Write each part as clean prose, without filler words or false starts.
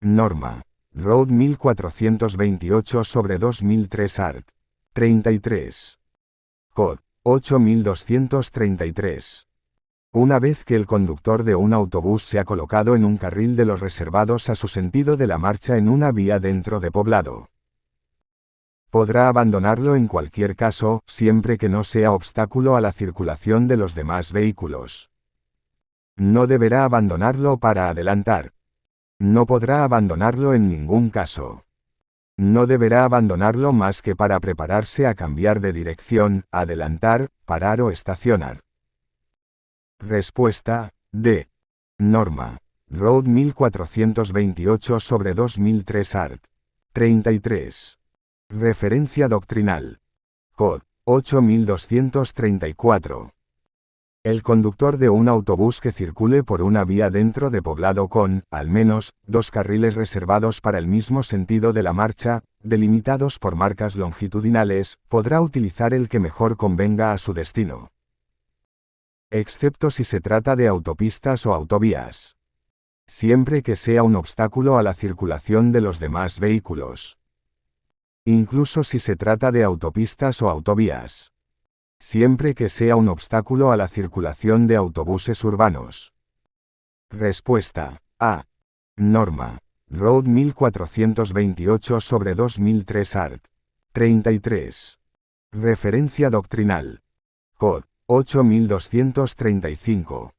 Norma. Road 1428/2003 Art. 33. Cod. 8233. Una vez que el conductor de un autobús se ha colocado en un carril de los reservados a su sentido de la marcha en una vía dentro de poblado, podrá abandonarlo en cualquier caso, siempre que no sea obstáculo a la circulación de los demás vehículos. No deberá abandonarlo para adelantar. No podrá abandonarlo en ningún caso. No deberá abandonarlo más que para prepararse a cambiar de dirección, adelantar, parar o estacionar. Respuesta D. Norma. Road 1428/2003 Art. 33. Referencia doctrinal. Cod. 8234. El conductor de un autobús que circule por una vía dentro de poblado con, al menos, dos carriles reservados para el mismo sentido de la marcha, delimitados por marcas longitudinales, podrá utilizar el que mejor convenga a su destino, excepto si se trata de autopistas o autovías, siempre que sea un obstáculo a la circulación de los demás vehículos. Incluso si se trata de autopistas o autovías, siempre que sea un obstáculo a la circulación de autobuses urbanos. Respuesta A. Norma. Road 1428/2003 Art. 33. Referencia doctrinal. Cod. 8235.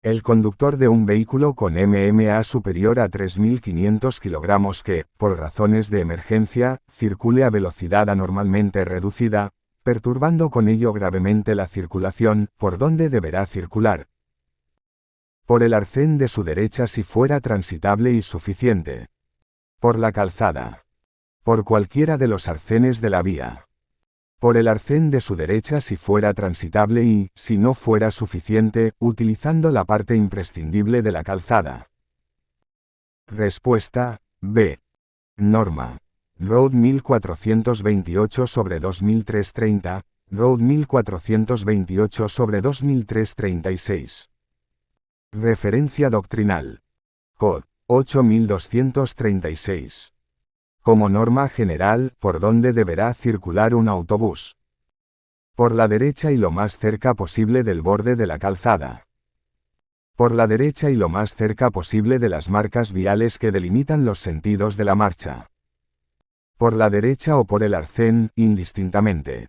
El conductor de un vehículo con MMA superior a 3.500 kg que, por razones de emergencia, circule a velocidad anormalmente reducida, perturbando con ello gravemente la circulación, ¿por dónde deberá circular? Por el arcén de su derecha si fuera transitable y suficiente. Por la calzada. Por cualquiera de los arcenes de la vía. Por el arcén de su derecha si fuera transitable y, si no fuera suficiente, utilizando la parte imprescindible de la calzada. Respuesta B. Norma. Road 1428/2003 Road 1428/2003 Referencia doctrinal. Cod. 8236. Como norma general, ¿por dónde deberá circular un autobús? Por la derecha y lo más cerca posible del borde de la calzada. Por la derecha y lo más cerca posible de las marcas viales que delimitan los sentidos de la marcha. Por la derecha o por el arcén, indistintamente.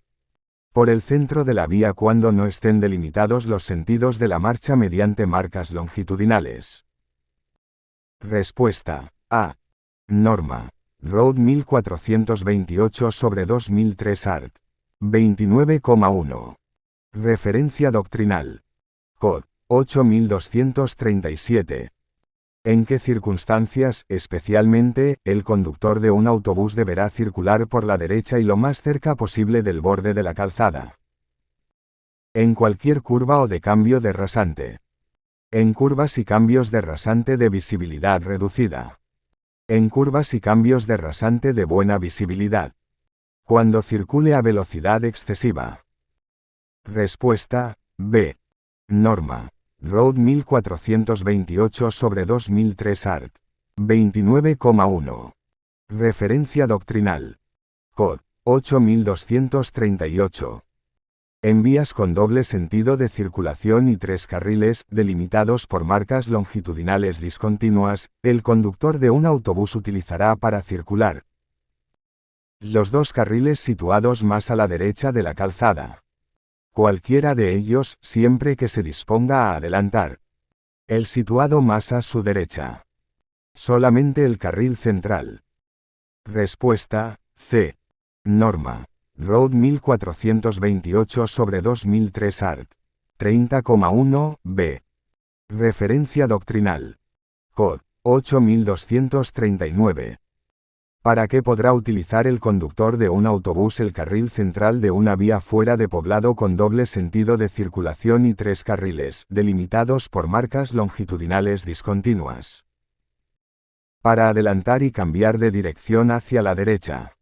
Por el centro de la vía cuando no estén delimitados los sentidos de la marcha mediante marcas longitudinales. Respuesta A. Norma. Road 1428/2003 Art. 29,1. Referencia doctrinal. Cod. 8237. ¿En qué circunstancias, especialmente, el conductor de un autobús deberá circular por la derecha y lo más cerca posible del borde de la calzada? En cualquier curva o de cambio de rasante. En curvas y cambios de rasante de visibilidad reducida. En curvas y cambios de rasante de buena visibilidad. Cuando circule a velocidad excesiva. Respuesta B. Norma. Road 1428/2003 Art. 29,1. Referencia doctrinal. Cod. 8238. En vías con doble sentido de circulación y tres carriles, delimitados por marcas longitudinales discontinuas, el conductor de un autobús utilizará para circular los dos carriles situados más a la derecha de la calzada. Cualquiera de ellos, siempre que se disponga a adelantar. El situado más a su derecha. Solamente el carril central. Respuesta C. Norma. Road 1428/2003 Art. 30,1 B. Referencia doctrinal. Cod. 8239. ¿Para qué podrá utilizar el conductor de un autobús el carril central de una vía fuera de poblado con doble sentido de circulación y tres carriles, delimitados por marcas longitudinales discontinuas? Para adelantar y cambiar de dirección hacia la derecha.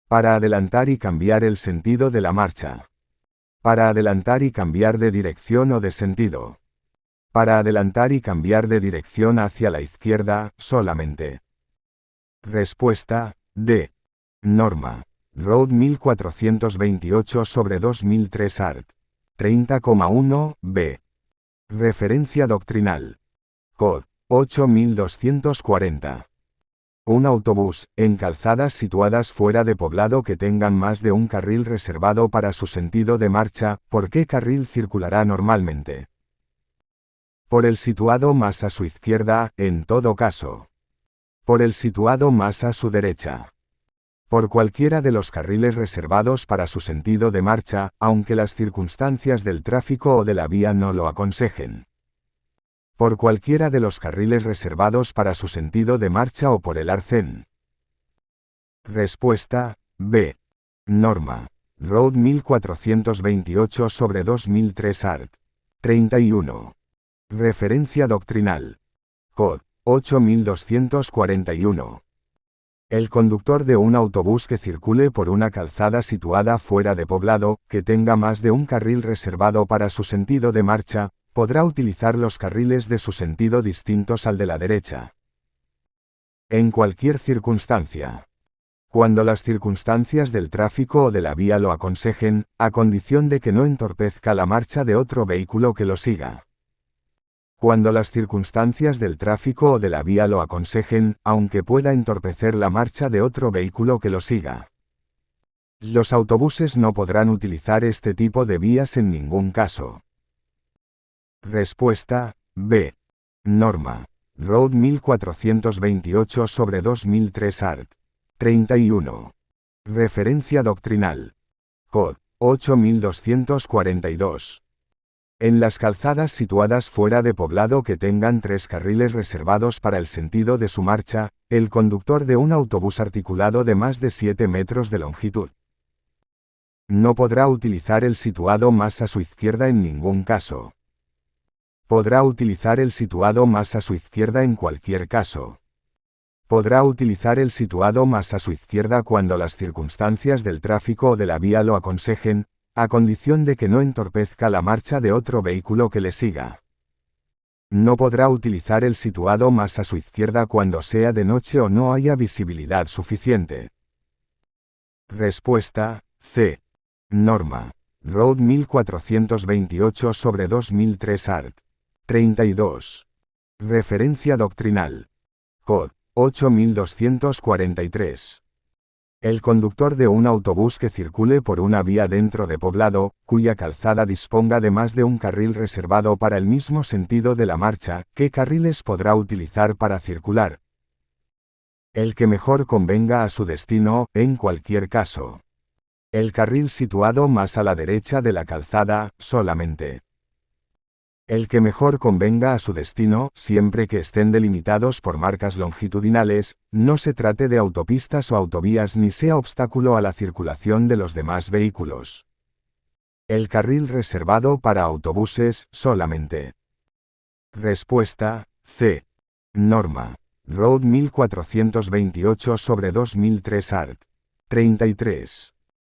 Para adelantar y cambiar el sentido de la marcha. Para adelantar y cambiar de dirección o de sentido. para adelantar y cambiar de dirección hacia la izquierda, solamente. Respuesta, D. Norma. Road 1428/2003 Art. 30,1, B. Referencia doctrinal. Cod. 8240. Un autobús, en calzadas situadas fuera de poblado que tengan más de un carril reservado para su sentido de marcha, ¿por qué carril circulará normalmente? Por el situado más a su izquierda, en todo caso. Por el situado más a su derecha. Por cualquiera de los carriles reservados para su sentido de marcha, aunque las circunstancias del tráfico o de la vía no lo aconsejen. Por cualquiera de los carriles reservados para su sentido de marcha o por el arcén. Respuesta, B. Norma. Road 1428/2003 Art. 31. Referencia doctrinal. Cod. 8241. El conductor de un autobús que circule por una calzada situada fuera de poblado, que tenga más de un carril reservado para su sentido de marcha, podrá utilizar los carriles de su sentido distintos al de la derecha. En cualquier circunstancia. Cuando las circunstancias del tráfico o de la vía lo aconsejen, a condición de que no entorpezca la marcha de otro vehículo que lo siga. Cuando las circunstancias del tráfico o de la vía lo aconsejen, aunque pueda entorpecer la marcha de otro vehículo que lo siga. Los autobuses no podrán utilizar este tipo de vías en ningún caso. Respuesta, B. Norma. Road 1428/2003 Art. 31. Referencia doctrinal. Cod. 8242. En las calzadas situadas fuera de poblado que tengan 3 carriles reservados para el sentido de su marcha, el conductor de un autobús articulado de más de 7 metros de longitud no podrá utilizar el situado más a su izquierda en ningún caso. Podrá utilizar el situado más a su izquierda en cualquier caso. Podrá utilizar el situado más a su izquierda cuando las circunstancias del tráfico o de la vía lo aconsejen, a condición de que no entorpezca la marcha de otro vehículo que le siga. No podrá utilizar el situado más a su izquierda cuando sea de noche o no haya visibilidad suficiente. Respuesta, C. Norma. Road 1428/2003 Art. 32. Referencia doctrinal. Cod. 8243. El conductor de un autobús que circule por una vía dentro de poblado, cuya calzada disponga de más de un carril reservado para el mismo sentido de la marcha, ¿qué carriles podrá utilizar para circular? El que mejor convenga a su destino, en cualquier caso. El carril situado más a la derecha de la calzada, solamente. El que mejor convenga a su destino, siempre que estén delimitados por marcas longitudinales, no se trate de autopistas o autovías ni sea obstáculo a la circulación de los demás vehículos. El carril reservado para autobuses, solamente. Respuesta, C. Norma. Road 1428/2003 Art. 33.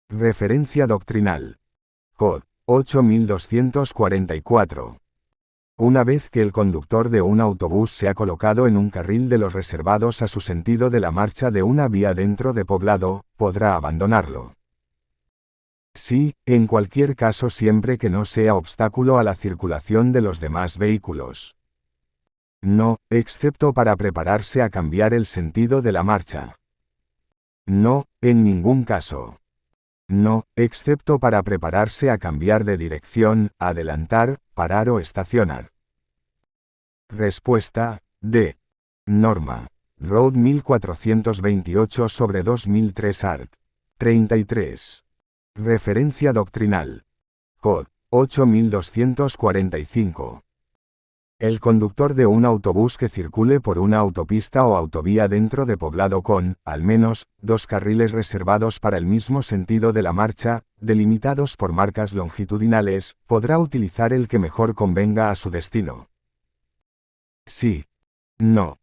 Referencia doctrinal. Cod. 8244. Una vez que el conductor de un autobús se ha colocado en un carril de los reservados a su sentido de la marcha de una vía dentro de poblado, podrá abandonarlo. Sí, en cualquier caso siempre que no sea obstáculo a la circulación de los demás vehículos. No, excepto para prepararse a cambiar el sentido de la marcha. No, en ningún caso. No, excepto para prepararse a cambiar de dirección, adelantar, parar o estacionar. Respuesta, D. Norma. Road 1428/2003 Art. 33. Referencia doctrinal. Cod. 8245. El conductor de un autobús que circule por una autopista o autovía dentro de poblado con, al menos, 2 carriles reservados para el mismo sentido de la marcha, delimitados por marcas longitudinales, podrá utilizar el que mejor convenga a su destino. Sí. No.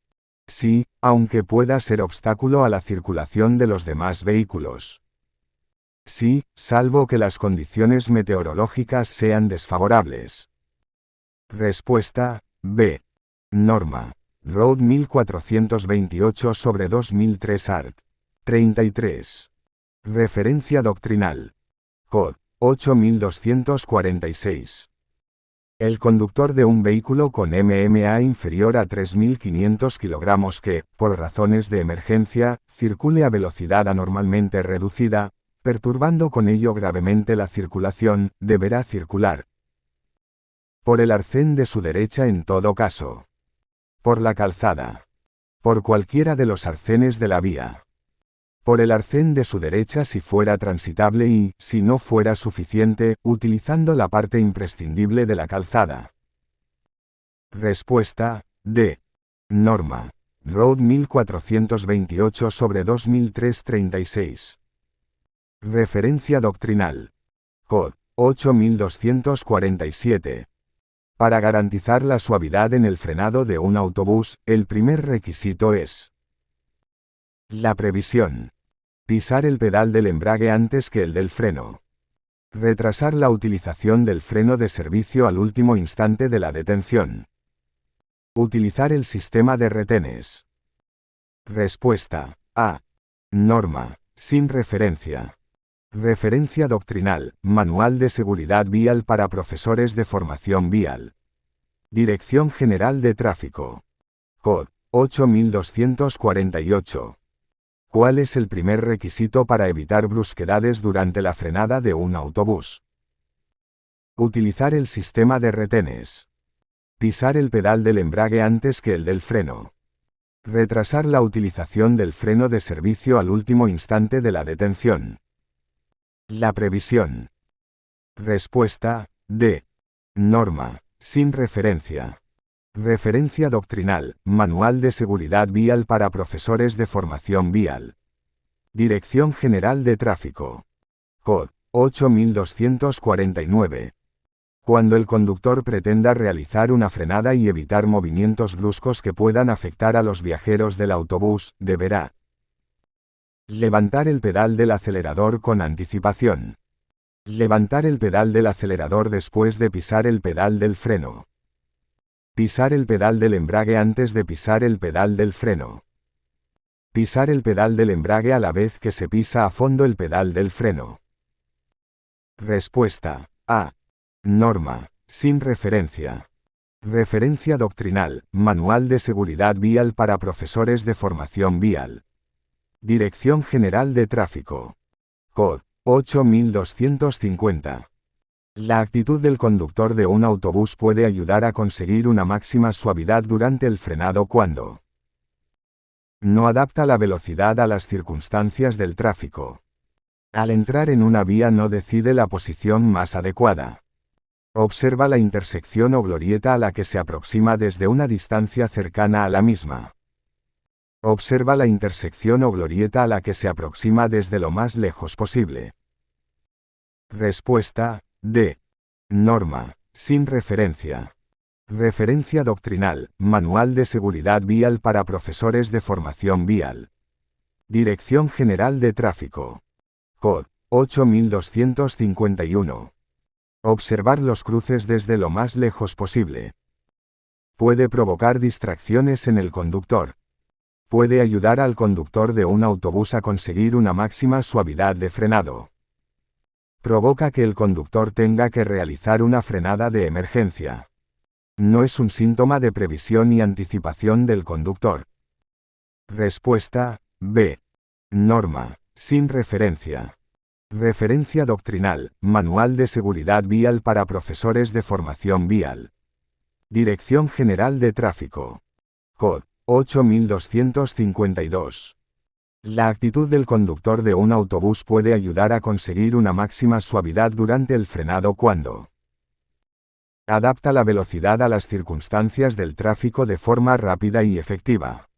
Sí, aunque pueda ser obstáculo a la circulación de los demás vehículos. Sí, salvo que las condiciones meteorológicas sean desfavorables. Respuesta, B. Norma. Road 1428/2003 art. 33. Referencia doctrinal. Cod. 8246. El conductor de un vehículo con MMA inferior a 3.500 kg que, por razones de emergencia, circule a velocidad anormalmente reducida, perturbando con ello gravemente la circulación, deberá circular por el arcén de su derecha en todo caso, por la calzada, por cualquiera de los arcenes de la vía, por el arcén de su derecha si fuera transitable y, si no fuera suficiente, utilizando la parte imprescindible de la calzada. Respuesta: D. Norma. Road 1428/2003 36. Referencia doctrinal. Cod. 8247. Para garantizar la suavidad en el frenado de un autobús, el primer requisito es la previsión. Pisar el pedal del embrague antes que el del freno. Retrasar la utilización del freno de servicio al último instante de la detención. Utilizar el sistema de retenes. Respuesta: A. Norma. Sin referencia. Referencia doctrinal. Manual de seguridad vial para profesores de formación vial. Dirección General de Tráfico. Cod. 8248. ¿Cuál es el primer requisito para evitar brusquedades durante la frenada de un autobús? Utilizar el sistema de retenes. Pisar el pedal del embrague antes que el del freno. Retrasar la utilización del freno de servicio al último instante de la detención. La previsión. Respuesta: D. Norma. Sin referencia. Referencia doctrinal. Manual de seguridad vial para profesores de formación vial. Dirección General de Tráfico. Cod. 8249. Cuando el conductor pretenda realizar una frenada y evitar movimientos bruscos que puedan afectar a los viajeros del autobús, deberá levantar el pedal del acelerador con anticipación. Levantar el pedal del acelerador después de pisar el pedal del freno. Pisar el pedal del embrague antes de pisar el pedal del freno. Pisar el pedal del embrague a la vez que se pisa a fondo el pedal del freno. Respuesta: A. Norma. Sin referencia. Referencia doctrinal. Manual de seguridad vial para profesores de formación vial. Dirección General de Tráfico. Cod. 8250. La actitud del conductor de un autobús puede ayudar a conseguir una máxima suavidad durante el frenado cuando no adapta la velocidad a las circunstancias del tráfico. Al entrar en una vía no decide la posición más adecuada. Observa la intersección o glorieta a la que se aproxima desde una distancia cercana a la misma. Observa la intersección o glorieta a la que se aproxima desde lo más lejos posible. Respuesta: D. Norma. Sin referencia. Referencia doctrinal. Manual de seguridad vial para profesores de formación vial. Dirección General de Tráfico. Cod. 8251. Observar los cruces desde lo más lejos posible. Puede provocar distracciones en el conductor. Puede ayudar al conductor de un autobús a conseguir una máxima suavidad de frenado. Provoca que el conductor tenga que realizar una frenada de emergencia. No es un síntoma de previsión y anticipación del conductor. Respuesta: B. Norma. Sin referencia. Referencia doctrinal. Manual de seguridad vial para profesores de formación vial. Dirección General de Tráfico. Cod. 8252. La actitud del conductor de un autobús puede ayudar a conseguir una máxima suavidad durante el frenado cuando adapta la velocidad a las circunstancias del tráfico de forma rápida y efectiva.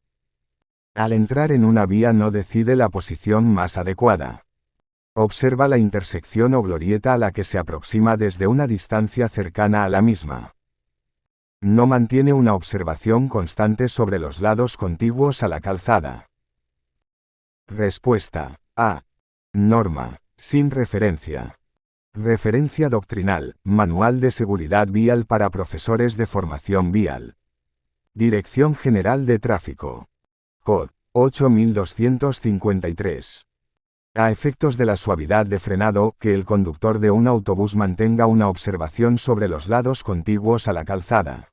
Al entrar en una vía no decide la posición más adecuada. Observa la intersección o glorieta a la que se aproxima desde una distancia cercana a la misma. No mantiene una observación constante sobre los lados contiguos a la calzada. Respuesta: A. Norma. Sin referencia. Referencia doctrinal. Manual de seguridad vial para profesores de formación vial. Dirección General de Tráfico. Cód 8253. A efectos de la suavidad de frenado, que el conductor de un autobús mantenga una observación sobre los lados contiguos a la calzada.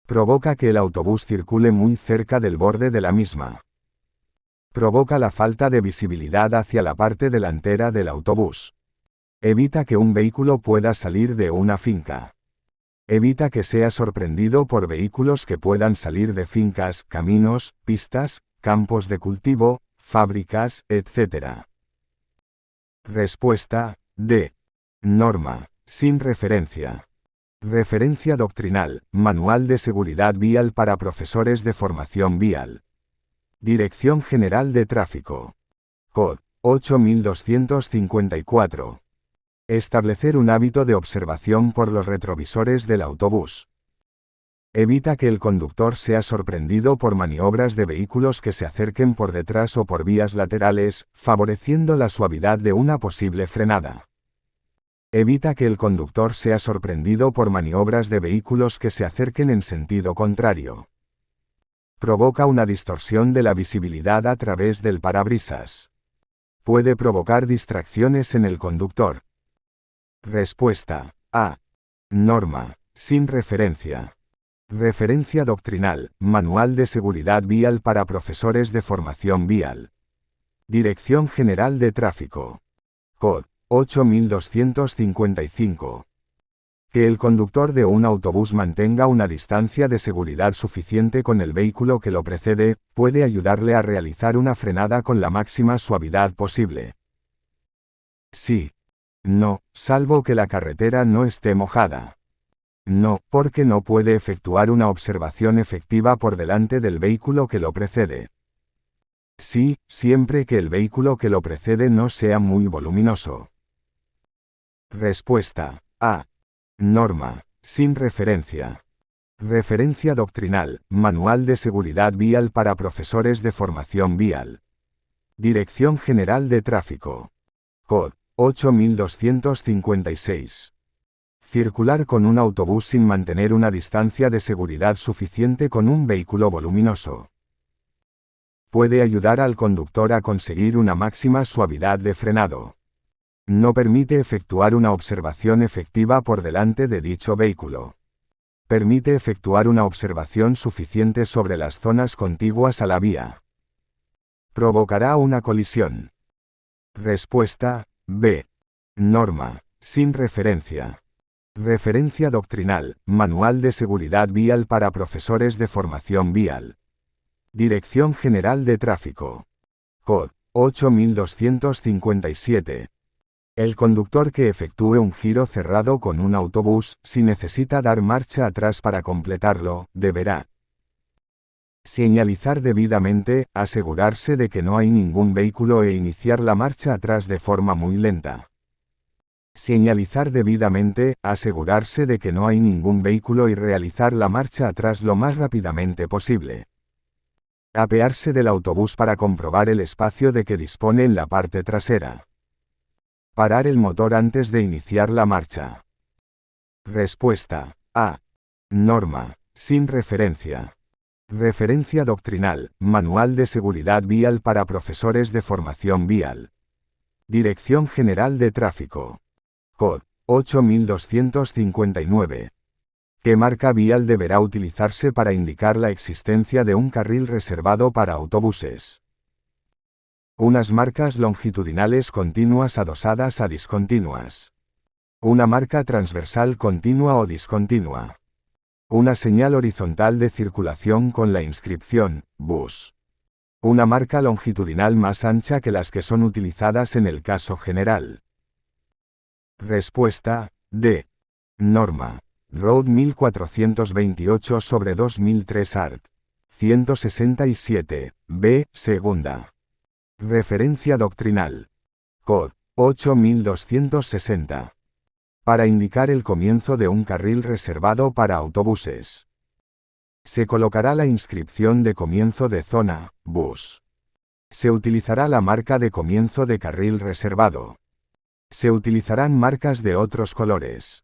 Provoca que el autobús circule muy cerca del borde de la misma. Provoca la falta de visibilidad hacia la parte delantera del autobús. Evita que un vehículo pueda salir de una finca. Evita que sea sorprendido por vehículos que puedan salir de fincas, caminos, pistas, campos de cultivo, fábricas, etc. Respuesta D. Norma, sin referencia. Referencia doctrinal, Manual de Seguridad Vial para Profesores de Formación Vial. Dirección General de Tráfico. Cód 8254. Establecer un hábito de observación por los retrovisores del autobús. Evita que el conductor sea sorprendido por maniobras de vehículos que se acerquen por detrás o por vías laterales, favoreciendo la suavidad de una posible frenada. Evita que el conductor sea sorprendido por maniobras de vehículos que se acerquen en sentido contrario. Provoca una distorsión de la visibilidad a través del parabrisas. Puede provocar distracciones en el conductor. Respuesta A. Norma, sin referencia. Referencia doctrinal, Manual de Seguridad Vial para Profesores de Formación Vial. Dirección General de Tráfico. Cód 8255. Que el conductor de un autobús mantenga una distancia de seguridad suficiente con el vehículo que lo precede, puede ayudarle a realizar una frenada con la máxima suavidad posible. Sí. No, salvo que la carretera no esté mojada. No, porque no puede efectuar una observación efectiva por delante del vehículo que lo precede. Sí, siempre que el vehículo que lo precede no sea muy voluminoso. Respuesta A. Norma, sin referencia. Referencia doctrinal, Manual de Seguridad Vial para Profesores de Formación Vial. Dirección General de Tráfico. Cód 8256. Circular con un autobús sin mantener una distancia de seguridad suficiente con un vehículo voluminoso. Puede ayudar al conductor a conseguir una máxima suavidad de frenado. No permite efectuar una observación efectiva por delante de dicho vehículo. Permite efectuar una observación suficiente sobre las zonas contiguas a la vía. Provocará una colisión. Respuesta B. Norma, sin referencia. Referencia doctrinal, Manual de Seguridad Vial para Profesores de Formación Vial. Dirección General de Tráfico. Cód 8257. El conductor que efectúe un giro cerrado con un autobús, si necesita dar marcha atrás para completarlo, deberá señalizar debidamente, asegurarse de que no hay ningún vehículo e iniciar la marcha atrás de forma muy lenta. Señalizar debidamente, asegurarse de que no hay ningún vehículo y realizar la marcha atrás lo más rápidamente posible. Apearse del autobús para comprobar el espacio de que dispone en la parte trasera. Parar el motor antes de iniciar la marcha. Respuesta A. Norma, sin referencia. Referencia doctrinal, Manual de Seguridad Vial para Profesores de Formación Vial. Dirección General de Tráfico. Cód 8259. ¿Qué marca vial deberá utilizarse para indicar la existencia de un carril reservado para autobuses? Unas marcas longitudinales continuas adosadas a discontinuas. Una marca transversal continua o discontinua. Una señal horizontal de circulación con la inscripción, bus. Una marca longitudinal más ancha que las que son utilizadas en el caso general. Respuesta D. Norma. Road 1428/2003 art. 167, b, segunda. Referencia doctrinal. Cód 8260. Para indicar el comienzo de un carril reservado para autobuses. Se colocará la inscripción de comienzo de zona, bus. Se utilizará la marca de comienzo de carril reservado. Se utilizarán marcas de otros colores.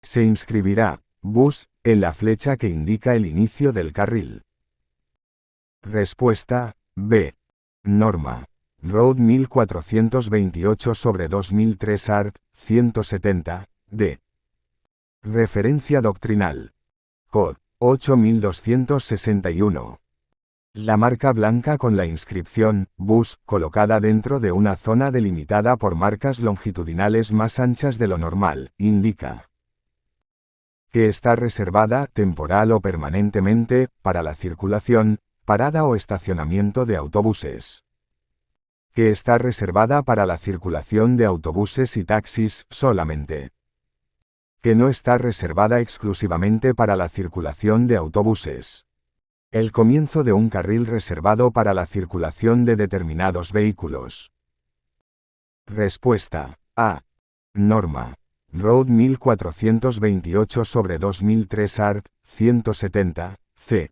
Se inscribirá, bus, en la flecha que indica el inicio del carril. Respuesta B. Norma. Road 1428/2003 Art. 170, D. Referencia doctrinal. Cod. 8261. La marca blanca con la inscripción Bus, colocada dentro de una zona delimitada por marcas longitudinales más anchas de lo normal, indica que está reservada, temporal o permanentemente, para la circulación, parada o estacionamiento de autobuses. Que está reservada para la circulación de autobuses y taxis solamente. Que no está reservada exclusivamente para la circulación de autobuses. El comienzo de un carril reservado para la circulación de determinados vehículos. Respuesta A. Norma. Road 1428/2003 Art. 170, C.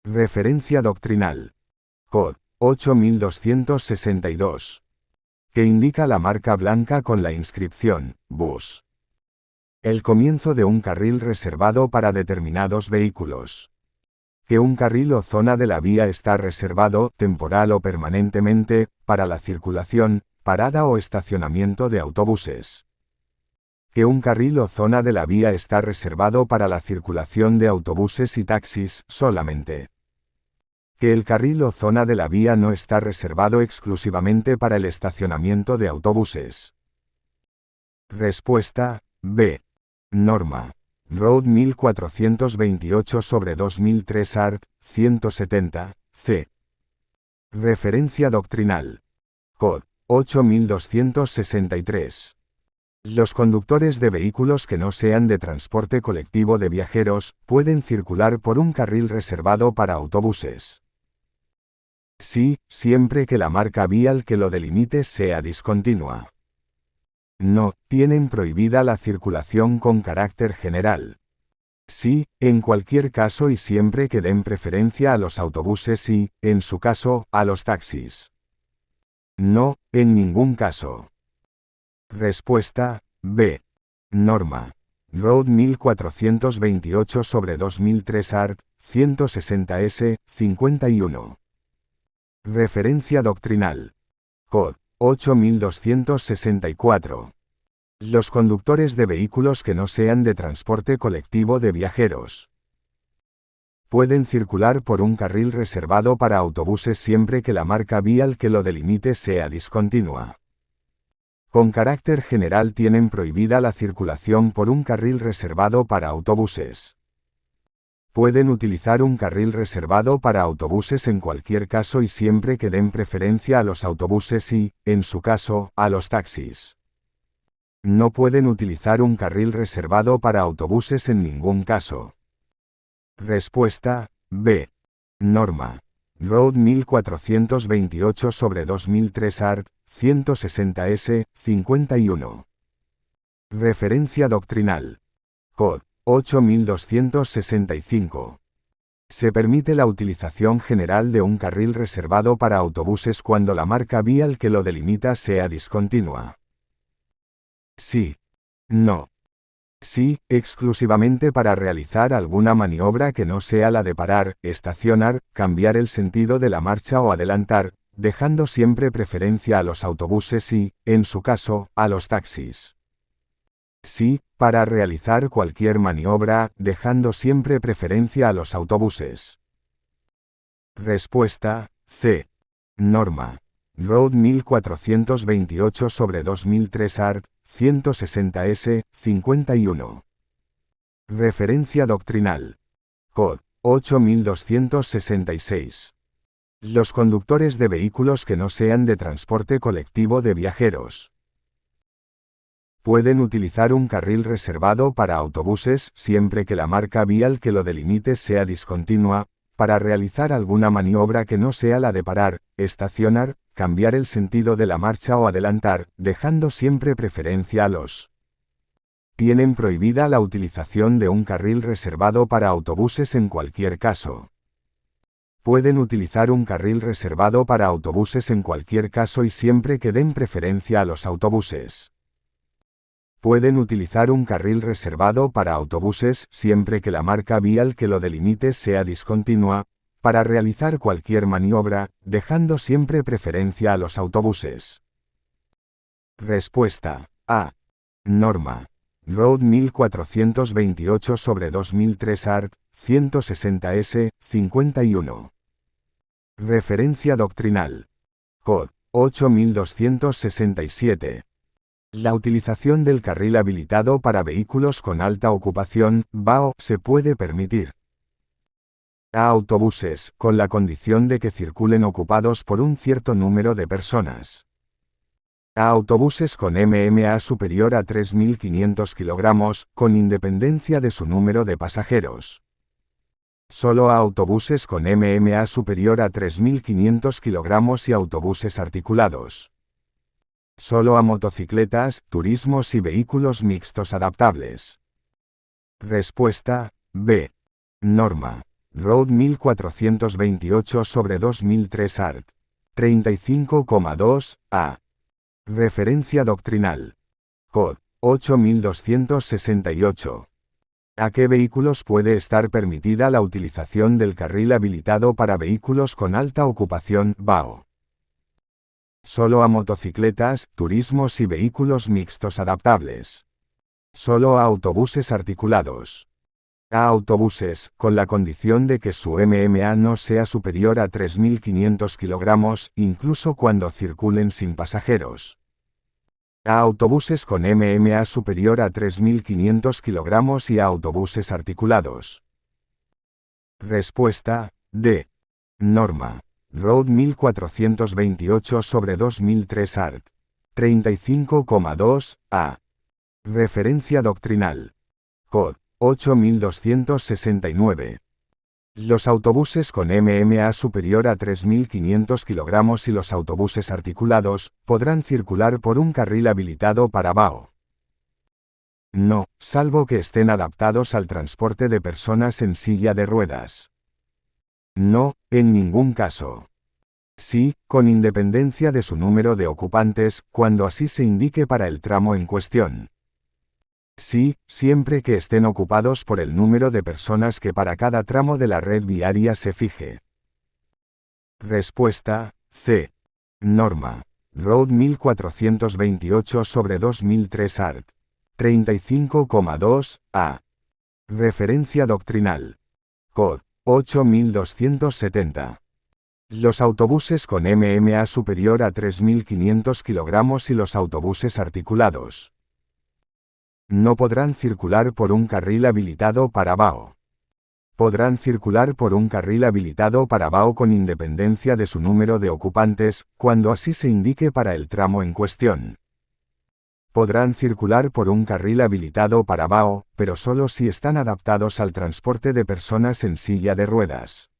Referencia doctrinal. Cod. 8262. Que indica la marca blanca con la inscripción Bus. El comienzo de un carril reservado para determinados vehículos. Que un carril o zona de la vía está reservado, temporal o permanentemente, para la circulación, parada o estacionamiento de autobuses. Que un carril o zona de la vía está reservado para la circulación de autobuses y taxis solamente. Que el carril o zona de la vía no está reservado exclusivamente para el estacionamiento de autobuses. Respuesta B. Norma. Road 1428/2003 Art. 170, C. Referencia doctrinal. Cod. 8263. Los conductores de vehículos que no sean de transporte colectivo de viajeros pueden circular por un carril reservado para autobuses. Sí, siempre que la marca vial que lo delimite sea discontinua. No, tienen prohibida la circulación con carácter general. Sí, en cualquier caso y siempre que den preferencia a los autobuses y, en su caso, a los taxis. No, en ningún caso. Respuesta B. Norma. Road 1428/2003 Art. 160S, 51. Referencia doctrinal. Cod. 8264. Los conductores de vehículos que no sean de transporte colectivo de viajeros pueden circular por un carril reservado para autobuses siempre que la marca vial que lo delimite sea discontinua. Con carácter general tienen prohibida la circulación por un carril reservado para autobuses. Pueden utilizar un carril reservado para autobuses en cualquier caso y siempre que den preferencia a los autobuses y, en su caso, a los taxis. No pueden utilizar un carril reservado para autobuses en ningún caso. Respuesta B. Norma. Road 1428/2003 Art. 160S, 51. Referencia doctrinal. Cod. 8265. Se permite la utilización general de un carril reservado para autobuses cuando la marca vial que lo delimita sea discontinua. Sí. No. Sí, exclusivamente para realizar alguna maniobra que no sea la de parar, estacionar, cambiar el sentido de la marcha o adelantar, dejando siempre preferencia a los autobuses y, en su caso, a los taxis. Sí, para realizar cualquier maniobra, dejando siempre preferencia a los autobuses. Respuesta C. Norma. Road 1428/2003 Art. 160S, 51. Referencia doctrinal. Cod. 8266. Los conductores de vehículos que no sean de transporte colectivo de viajeros pueden utilizar un carril reservado para autobuses siempre que la marca vial que lo delimite sea discontinua, para realizar alguna maniobra que no sea la de parar, estacionar, cambiar el sentido de la marcha o adelantar, dejando siempre preferencia a los. Tienen prohibida la utilización de un carril reservado para autobuses en cualquier caso. Pueden utilizar un carril reservado para autobuses en cualquier caso y siempre que den preferencia a los autobuses. Pueden utilizar un carril reservado para autobuses siempre que la marca vial que lo delimite sea discontinua, para realizar cualquier maniobra, dejando siempre preferencia a los autobuses. Respuesta A. Norma. Road 1428/2003 Art. 160S, 51. Referencia doctrinal. Cod. 8267. La utilización del carril habilitado para vehículos con alta ocupación, (VAO), se puede permitir a autobuses, con la condición de que circulen ocupados por un cierto número de personas. A autobuses con MMA superior a 3.500 kilogramos, con independencia de su número de pasajeros. Solo a autobuses con MMA superior a 3.500 kilogramos y autobuses articulados. Solo a motocicletas, turismos y vehículos mixtos adaptables. Respuesta B. Norma. Road 1428/2003 Art. 35,2 A. Referencia doctrinal. Cod. 8268. ¿A qué vehículos puede estar permitida la utilización del carril habilitado para vehículos con alta ocupación, (VAO)? Solo a motocicletas, turismos y vehículos mixtos adaptables. Solo a autobuses articulados. A autobuses, con la condición de que su MMA no sea superior a 3.500 kilogramos, incluso cuando circulen sin pasajeros. A autobuses con MMA superior a 3.500 kilogramos y a autobuses articulados. Respuesta D. Norma. Road 1428/2003 Art. 35,2 A. Referencia doctrinal. Cod. 8269. Los autobuses con MMA superior a 3.500 kilogramos y los autobuses articulados podrán circular por un carril habilitado para VAO. No, salvo que estén adaptados al transporte de personas en silla de ruedas. No, en ningún caso. Sí, con independencia de su número de ocupantes, cuando así se indique para el tramo en cuestión. Sí, siempre que estén ocupados por el número de personas que para cada tramo de la red viaria se fije. Respuesta C. Norma. Road 1428/2003 Art. 35,2 A. Referencia doctrinal. Cod. 8270. Los autobuses con MMA superior a 3.500 kilogramos y los autobuses articulados no podrán circular por un carril habilitado para VAO. Podrán circular por un carril habilitado para VAO con independencia de su número de ocupantes, cuando así se indique para el tramo en cuestión. Podrán circular por un carril habilitado para VAO, pero solo si están adaptados al transporte de personas en silla de ruedas.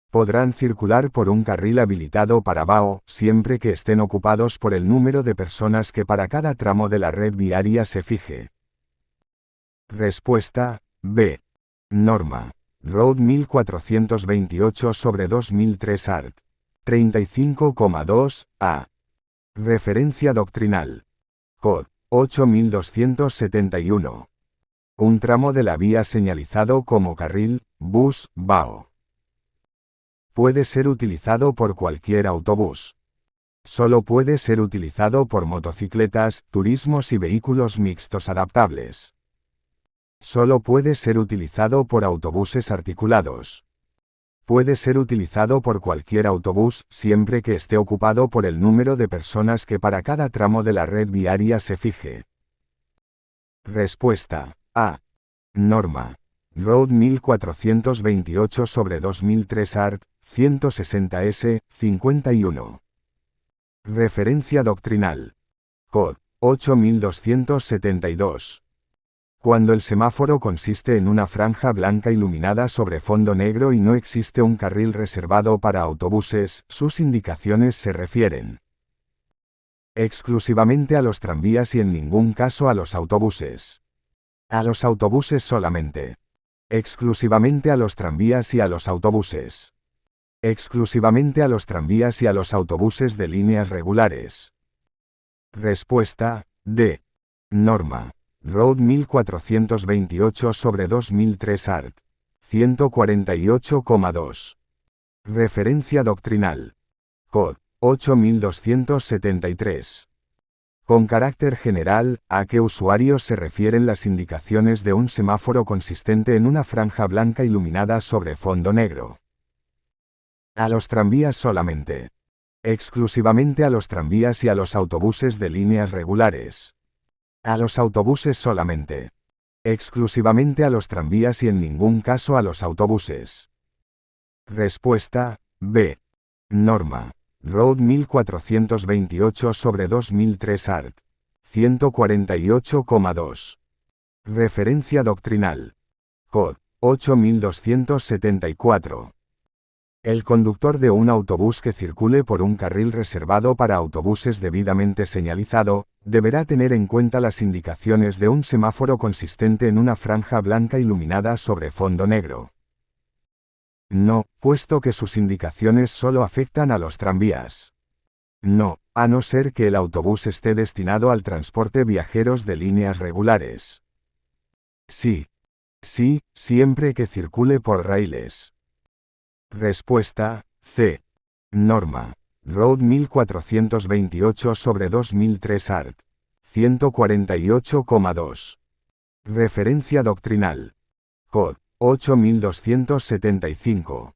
Podrán circular por un carril habilitado para VAO, siempre que estén ocupados por el número de personas que para cada tramo de la red viaria se fije. Respuesta B. Norma. Road 1428/2003 Art. 35,2 A. Referencia doctrinal. Cod. 8271. Un tramo de la vía señalizado como carril, bus, VAO. Puede ser utilizado por cualquier autobús. Solo puede ser utilizado por motocicletas, turismos y vehículos mixtos adaptables. Solo puede ser utilizado por autobuses articulados. Puede ser utilizado por cualquier autobús, siempre que esté ocupado por el número de personas que para cada tramo de la red viaria se fije. Respuesta A. Norma. Road 1428/2003 Art. 160S, 51. Referencia doctrinal. Cod. 8272. Cuando el semáforo consiste en una franja blanca iluminada sobre fondo negro y no existe un carril reservado para autobuses, sus indicaciones se refieren exclusivamente a los tranvías y en ningún caso a los autobuses. A los autobuses solamente. Exclusivamente a los tranvías y a los autobuses. Exclusivamente a los tranvías y a los autobuses de líneas regulares. Respuesta D. Norma. Road 1428/2003 art. 148,2. Referencia doctrinal. Cod. 8273. Con carácter general, ¿a qué usuarios se refieren las indicaciones de un semáforo consistente en una franja blanca iluminada sobre fondo negro? A los tranvías solamente. Exclusivamente a los tranvías y a los autobuses de líneas regulares. A los autobuses solamente. Exclusivamente a los tranvías y en ningún caso a los autobuses. Respuesta, B. Norma. Road 1428/2003 art. 148,2. Referencia doctrinal. Cod. 8274. El conductor de un autobús que circule por un carril reservado para autobuses debidamente señalizado, deberá tener en cuenta las indicaciones de un semáforo consistente en una franja blanca iluminada sobre fondo negro. No, puesto que sus indicaciones solo afectan a los tranvías. No, a no ser que el autobús esté destinado al transporte viajeros de líneas regulares. Sí. Sí, siempre que circule por raíles. Respuesta, C. Norma. Road 1428/2003 art. 148,2. Referencia doctrinal. Cod. 8275.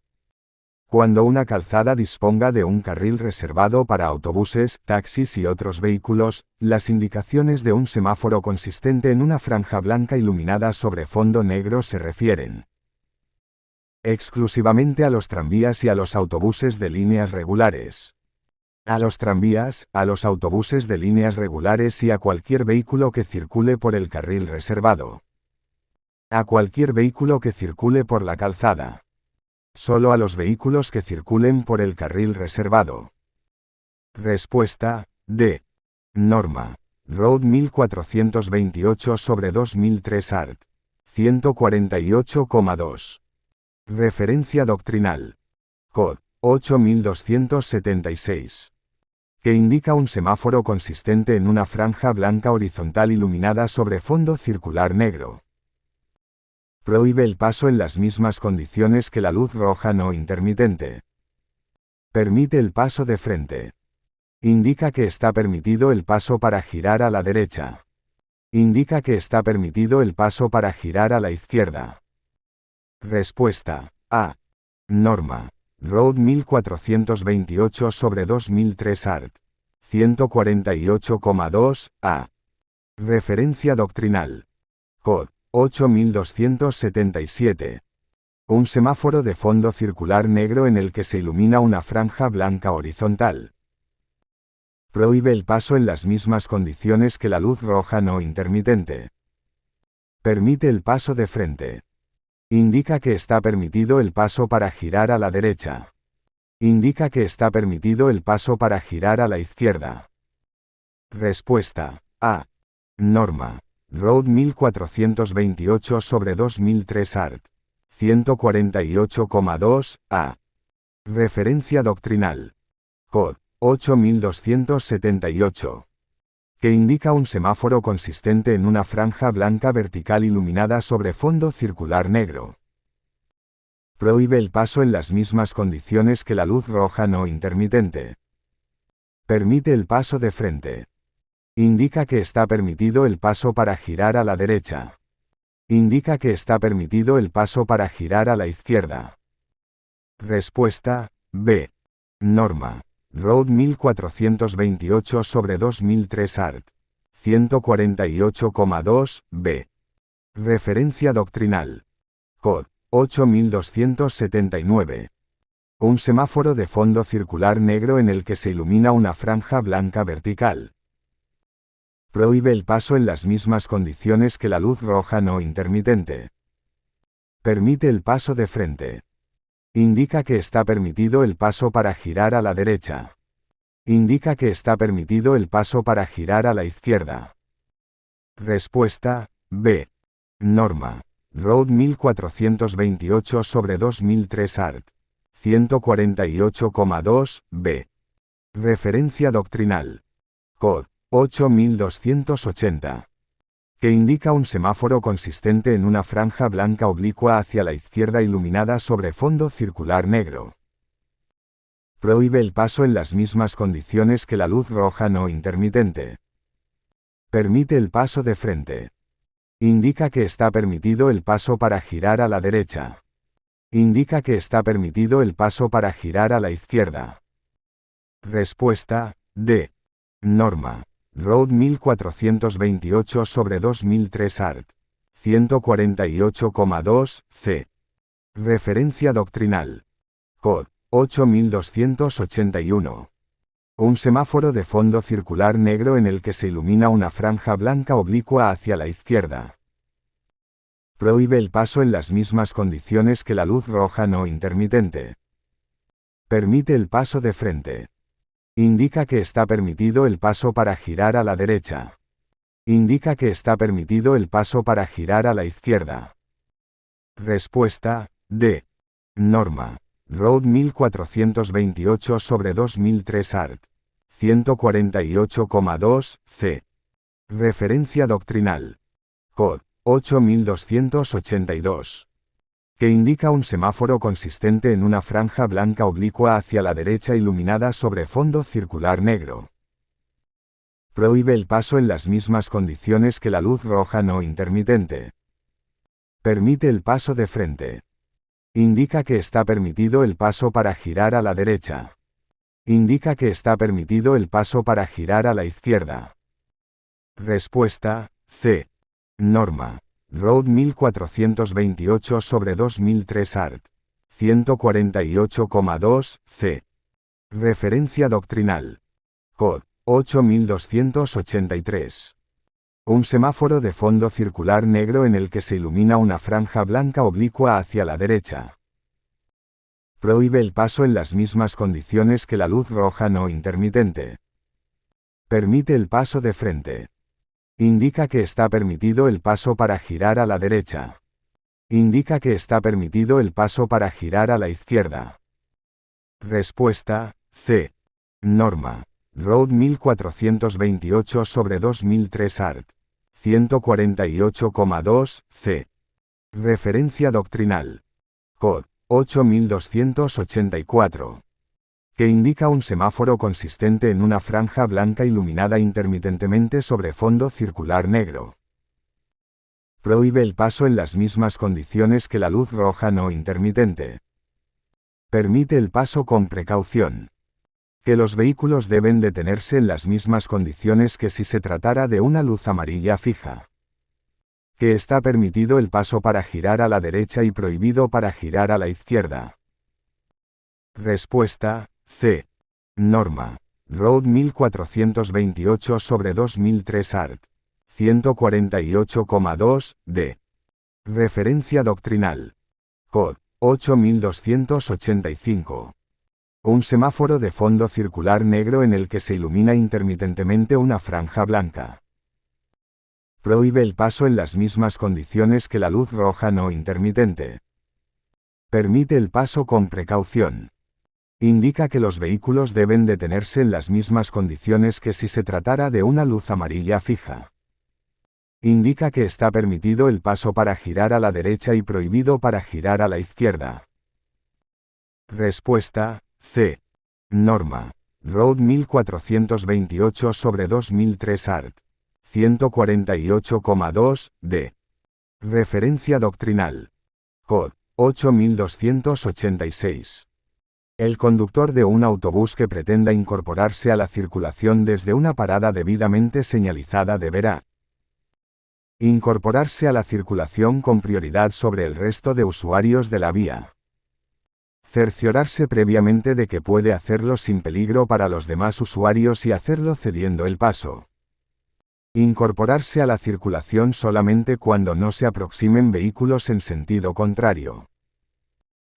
Cuando una calzada disponga de un carril reservado para autobuses, taxis y otros vehículos, las indicaciones de un semáforo consistente en una franja blanca iluminada sobre fondo negro se refieren exclusivamente a los tranvías y a los autobuses de líneas regulares. A los tranvías, a los autobuses de líneas regulares y a cualquier vehículo que circule por el carril reservado. A cualquier vehículo que circule por la calzada. Solo a los vehículos que circulen por el carril reservado. Respuesta, D. Norma. Road 1428/2003 art. 148,2. Referencia doctrinal. Cod. 8276. Que indica un semáforo consistente en una franja blanca horizontal iluminada sobre fondo circular negro. Prohíbe el paso en las mismas condiciones que la luz roja no intermitente. Permite el paso de frente. Indica que está permitido el paso para girar a la derecha. Indica que está permitido el paso para girar a la izquierda. Respuesta, A. Norma. Road 1428/2003 art. 148,2, A. Referencia doctrinal. Cod. 8277. Un semáforo de fondo circular negro en el que se ilumina una franja blanca horizontal. Prohíbe el paso en las mismas condiciones que la luz roja no intermitente. Permite el paso de frente. Indica que está permitido el paso para girar a la derecha. Indica que está permitido el paso para girar a la izquierda. Respuesta, A. Norma. Road 1428/2003 art. 148,2, A. Referencia doctrinal. Cod. 8278. Que indica un semáforo consistente en una franja blanca vertical iluminada sobre fondo circular negro. Prohíbe el paso en las mismas condiciones que la luz roja no intermitente. Permite el paso de frente. Indica que está permitido el paso para girar a la derecha. Indica que está permitido el paso para girar a la izquierda. Respuesta, B. Norma. Road 1428/2003 art. 148,2, B. Referencia doctrinal. Cod. 8279. Un semáforo de fondo circular negro en el que se ilumina una franja blanca vertical. Prohíbe el paso en las mismas condiciones que la luz roja no intermitente. Permite el paso de frente. Indica que está permitido el paso para girar a la derecha. Indica que está permitido el paso para girar a la izquierda. Respuesta, B. Norma. Road 1428/2003 art. 148,2, B. Referencia doctrinal. Cod. 8280. que indica un semáforo consistente en una franja blanca oblicua hacia la izquierda iluminada sobre fondo circular negro. Prohíbe el paso en las mismas condiciones que la luz roja no intermitente. Permite el paso de frente. Indica que está permitido el paso para girar a la derecha. Indica que está permitido el paso para girar a la izquierda. Respuesta D. Norma. Road 1428/2003 art. 148,2 c. Referencia doctrinal. Cod. 8281. Un semáforo de fondo circular negro en el que se ilumina una franja blanca oblicua hacia la izquierda. Prohíbe el paso en las mismas condiciones que la luz roja no intermitente. Permite el paso de frente. Indica que está permitido el paso para girar a la derecha. Indica que está permitido el paso para girar a la izquierda. Respuesta D. Norma. Road 1428/2003 art. 148,2 c. Referencia doctrinal. Cod. 8282. Que indica un semáforo consistente en una franja blanca oblicua hacia la derecha iluminada sobre fondo circular negro. Prohíbe el paso en las mismas condiciones que la luz roja no intermitente. Permite el paso de frente. Indica que está permitido el paso para girar a la derecha. Indica que está permitido el paso para girar a la izquierda. Respuesta C. Norma. Road 1428/2003 art. 148,2 c. Referencia doctrinal. Cod. 8283. Un semáforo de fondo circular negro en el que se ilumina una franja blanca oblicua hacia la derecha. Prohíbe el paso en las mismas condiciones que la luz roja no intermitente. Permite el paso de frente. Indica que está permitido el paso para girar a la derecha. Indica que está permitido el paso para girar a la izquierda. Respuesta C. Norma. Road 1428/2003 art. 148,2 c. Referencia doctrinal. Cod. 8284. Que indica un semáforo consistente en una franja blanca iluminada intermitentemente sobre fondo circular negro. Prohíbe el paso en las mismas condiciones que la luz roja no intermitente. Permite el paso con precaución. Que los vehículos deben detenerse en las mismas condiciones que si se tratara de una luz amarilla fija. Que está permitido el paso para girar a la derecha y prohibido para girar a la izquierda. Respuesta C. Norma. Road 1428/2003 art. 148,2 d. Referencia doctrinal. Cod. 8285. Un semáforo de fondo circular negro en el que se ilumina intermitentemente una franja blanca. Prohíbe el paso en las mismas condiciones que la luz roja no intermitente. Permite el paso con precaución. Indica que los vehículos deben detenerse en las mismas condiciones que si se tratara de una luz amarilla fija. Indica que está permitido el paso para girar a la derecha y prohibido para girar a la izquierda. Respuesta C. Norma. Road 1428/2003 art. 148,2 d. Referencia doctrinal. Cod. 8286. El conductor de un autobús que pretenda incorporarse a la circulación desde una parada debidamente señalizada deberá incorporarse a la circulación con prioridad sobre el resto de usuarios de la vía. Cerciorarse previamente de que puede hacerlo sin peligro para los demás usuarios y hacerlo cediendo el paso. Incorporarse a la circulación solamente cuando no se aproximen vehículos en sentido contrario.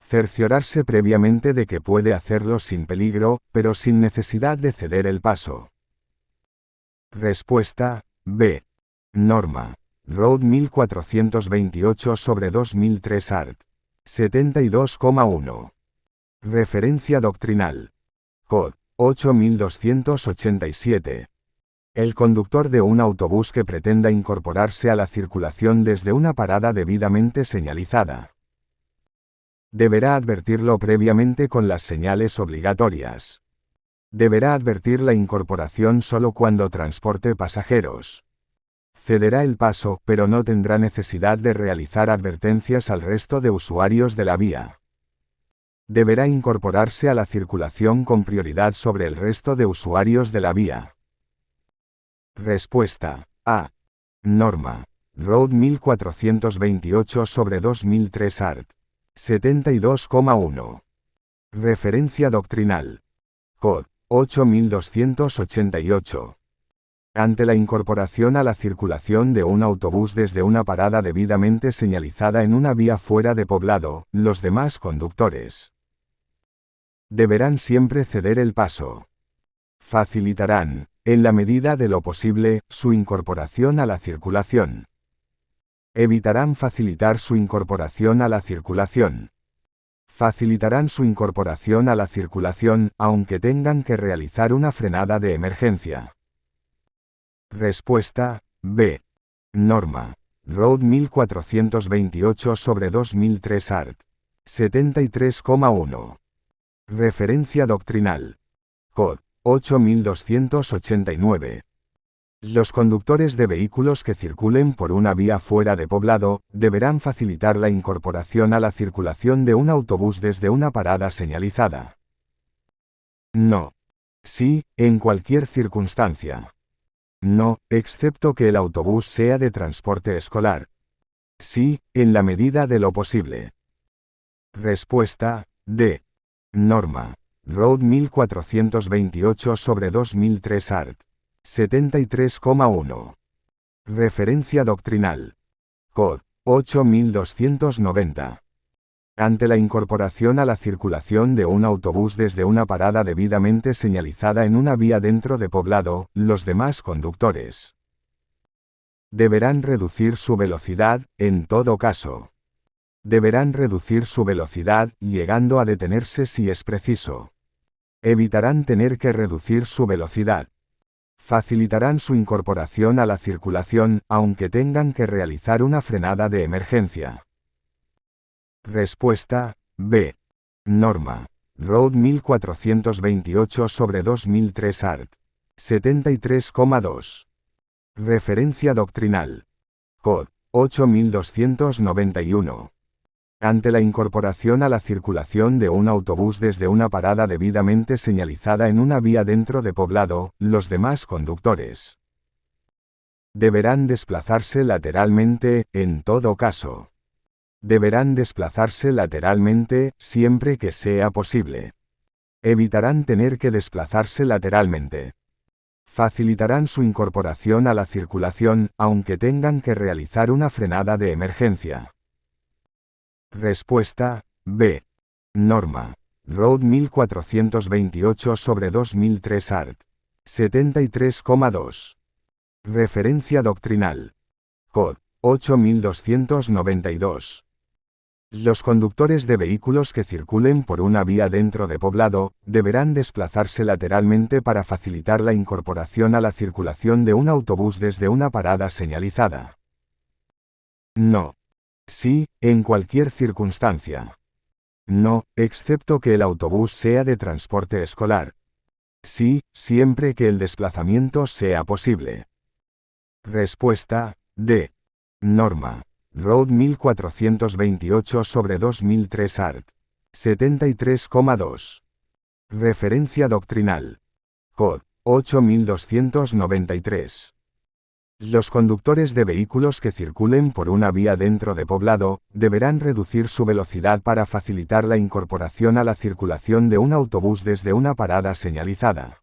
Cerciorarse previamente de que puede hacerlo sin peligro, pero sin necesidad de ceder el paso. Respuesta B. Norma. Road 1428/2003 art. 72,1. Referencia doctrinal. Cod. 8287. El conductor de un autobús que pretenda incorporarse a la circulación desde una parada debidamente señalizada deberá advertirlo previamente con las señales obligatorias. Deberá advertir la incorporación solo cuando transporte pasajeros. Cederá el paso, pero no tendrá necesidad de realizar advertencias al resto de usuarios de la vía. Deberá incorporarse a la circulación con prioridad sobre el resto de usuarios de la vía. Respuesta A. Norma. Road 1428/2003 art. 72,1. Referencia doctrinal. Cod. 8288. Ante la incorporación a la circulación de un autobús desde una parada debidamente señalizada en una vía fuera de poblado, los demás conductores deberán siempre ceder el paso. Facilitarán, en la medida de lo posible, su incorporación a la circulación. Evitarán facilitar su incorporación a la circulación. Facilitarán su incorporación a la circulación, aunque tengan que realizar una frenada de emergencia. Respuesta B. Norma. Road 1428/2003 art. 73,1. Referencia doctrinal. Cod. 8289. Los conductores de vehículos que circulen por una vía fuera de poblado, deberán facilitar la incorporación a la circulación de un autobús desde una parada señalizada. No. Sí, en cualquier circunstancia. No, excepto que el autobús sea de transporte escolar. Sí, en la medida de lo posible. Respuesta D. Norma. Road 1428/2003 art. 73,1. Referencia doctrinal. Cod. 8290. Ante la incorporación a la circulación de un autobús desde una parada debidamente señalizada en una vía dentro de poblado, los demás conductores deberán reducir su velocidad, en todo caso. Deberán reducir su velocidad, llegando a detenerse si es preciso. Evitarán tener que reducir su velocidad. Facilitarán su incorporación a la circulación, aunque tengan que realizar una frenada de emergencia. Respuesta B. Norma. Road 1428/2003 art. 73,2. Referencia doctrinal. Cod. 8291. Ante la incorporación a la circulación de un autobús desde una parada debidamente señalizada en una vía dentro de poblado, los demás conductores deberán desplazarse lateralmente, en todo caso. Deberán desplazarse lateralmente, siempre que sea posible. Evitarán tener que desplazarse lateralmente. Facilitarán su incorporación a la circulación, aunque tengan que realizar una frenada de emergencia. Respuesta B. Norma. Road 1428/2003 art. 73,2. Referencia doctrinal. Cod. 8292. Los conductores de vehículos que circulen por una vía dentro de poblado, deberán desplazarse lateralmente para facilitar la incorporación a la circulación de un autobús desde una parada señalizada. No. Sí, en cualquier circunstancia. No, excepto que el autobús sea de transporte escolar. Sí, siempre que el desplazamiento sea posible. Respuesta D. Norma. Road 1428/2003 art. 73,2. Referencia doctrinal. Cod. 8293. Los conductores de vehículos que circulen por una vía dentro de poblado, deberán reducir su velocidad para facilitar la incorporación a la circulación de un autobús desde una parada señalizada.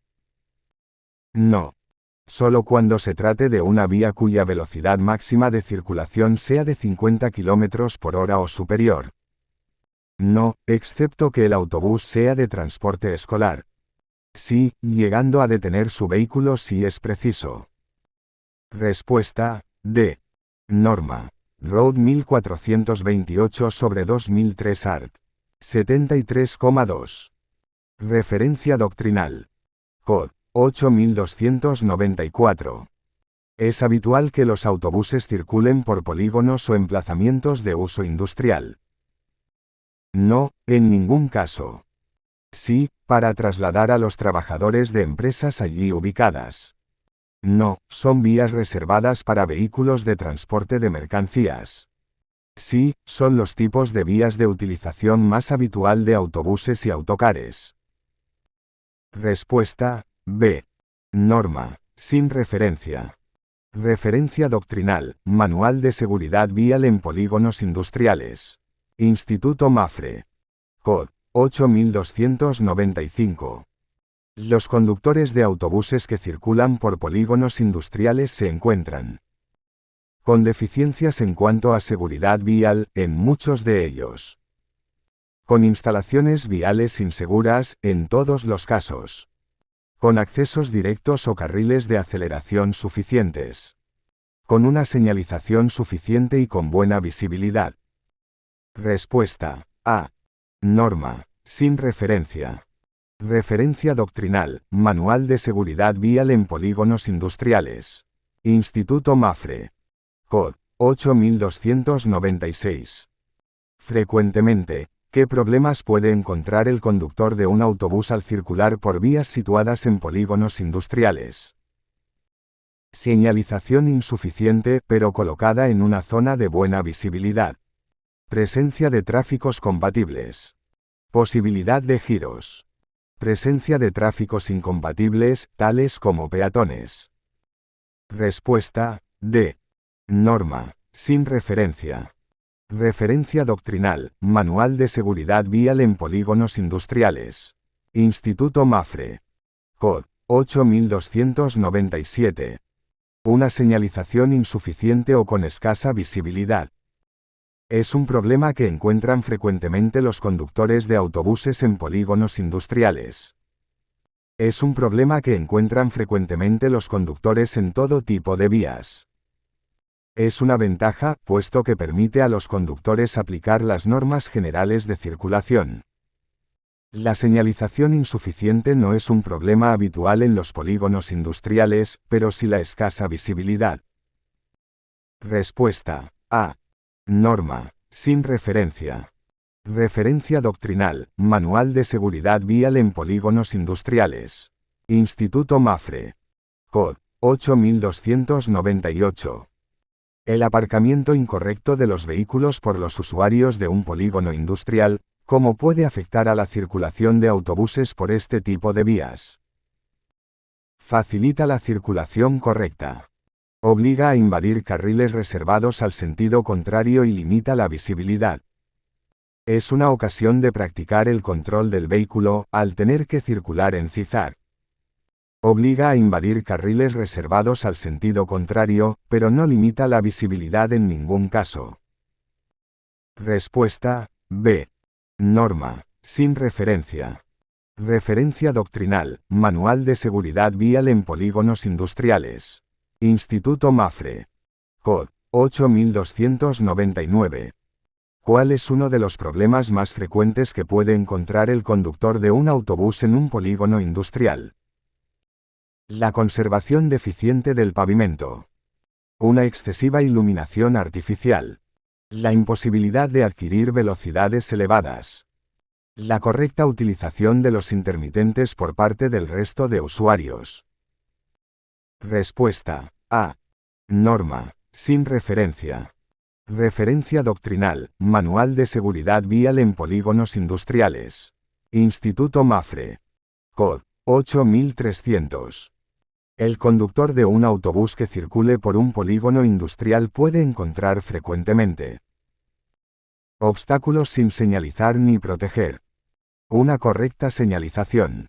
No. Solo cuando se trate de una vía cuya velocidad máxima de circulación sea de 50 km/h o superior. No, excepto que el autobús sea de transporte escolar. Sí, llegando a detener su vehículo si es preciso. Respuesta D. Norma. Road 1428/2003 art. 73,2. Referencia doctrinal. Cod. 8294. Es habitual que los autobuses circulen por polígonos o emplazamientos de uso industrial. No, en ningún caso. Sí, para trasladar a los trabajadores de empresas allí ubicadas. No, son vías reservadas para vehículos de transporte de mercancías. Sí, son los tipos de vías de utilización más habitual de autobuses y autocares. Respuesta B. Norma, sin referencia. Referencia doctrinal, Manual de Seguridad Vial en Polígonos Industriales. Instituto Mafre. Cod. 8295. Los conductores de autobuses que circulan por polígonos industriales se encuentran con deficiencias en cuanto a seguridad vial, en muchos de ellos. Con instalaciones viales inseguras, en todos los casos. Con accesos directos o carriles de aceleración suficientes. Con una señalización suficiente y con buena visibilidad. Respuesta A. Norma, sin referencia. Referencia doctrinal, Manual de Seguridad Vial en Polígonos Industriales. Instituto Mafre. Cod. 8296. Frecuentemente, ¿qué problemas puede encontrar el conductor de un autobús al circular por vías situadas en polígonos industriales? Señalización insuficiente pero colocada en una zona de buena visibilidad. Presencia de tráficos compatibles. Posibilidad de giros. Presencia de tráficos incompatibles, tales como peatones. Respuesta D. Norma, sin referencia. Referencia doctrinal, Manual de Seguridad Vial en Polígonos Industriales. Instituto Mafre. Cod. 8297. Una señalización insuficiente o con escasa visibilidad. Es un problema que encuentran frecuentemente los conductores de autobuses en polígonos industriales. Es un problema que encuentran frecuentemente los conductores en todo tipo de vías. Es una ventaja, puesto que permite a los conductores aplicar las normas generales de circulación. La señalización insuficiente no es un problema habitual en los polígonos industriales, pero sí la escasa visibilidad. Respuesta A. Norma, sin referencia. Referencia doctrinal, Manual de Seguridad Vial en Polígonos Industriales. Instituto Mafre. Cod. 8298. El aparcamiento incorrecto de los vehículos por los usuarios de un polígono industrial, ¿cómo puede afectar a la circulación de autobuses por este tipo de vías? Facilita la circulación correcta. Obliga a invadir carriles reservados al sentido contrario y limita la visibilidad. Es una ocasión de practicar el control del vehículo, al tener que circular en zigzag. Obliga a invadir carriles reservados al sentido contrario, pero no limita la visibilidad en ningún caso. Respuesta B. Norma, sin referencia. Referencia doctrinal, Manual de Seguridad Vial en Polígonos Industriales. Instituto Mafre. Cod. 8299. ¿Cuál es uno de los problemas más frecuentes que puede encontrar el conductor de un autobús en un polígono industrial? La conservación deficiente del pavimento. Una excesiva iluminación artificial. La imposibilidad de adquirir velocidades elevadas. La correcta utilización de los intermitentes por parte del resto de usuarios. Respuesta A. Norma, sin referencia. Referencia doctrinal, Manual de Seguridad Vial en Polígonos Industriales. Instituto Mafre. Cod. 8300. El conductor de un autobús que circule por un polígono industrial puede encontrar frecuentemente obstáculos sin señalizar ni proteger. Una correcta señalización.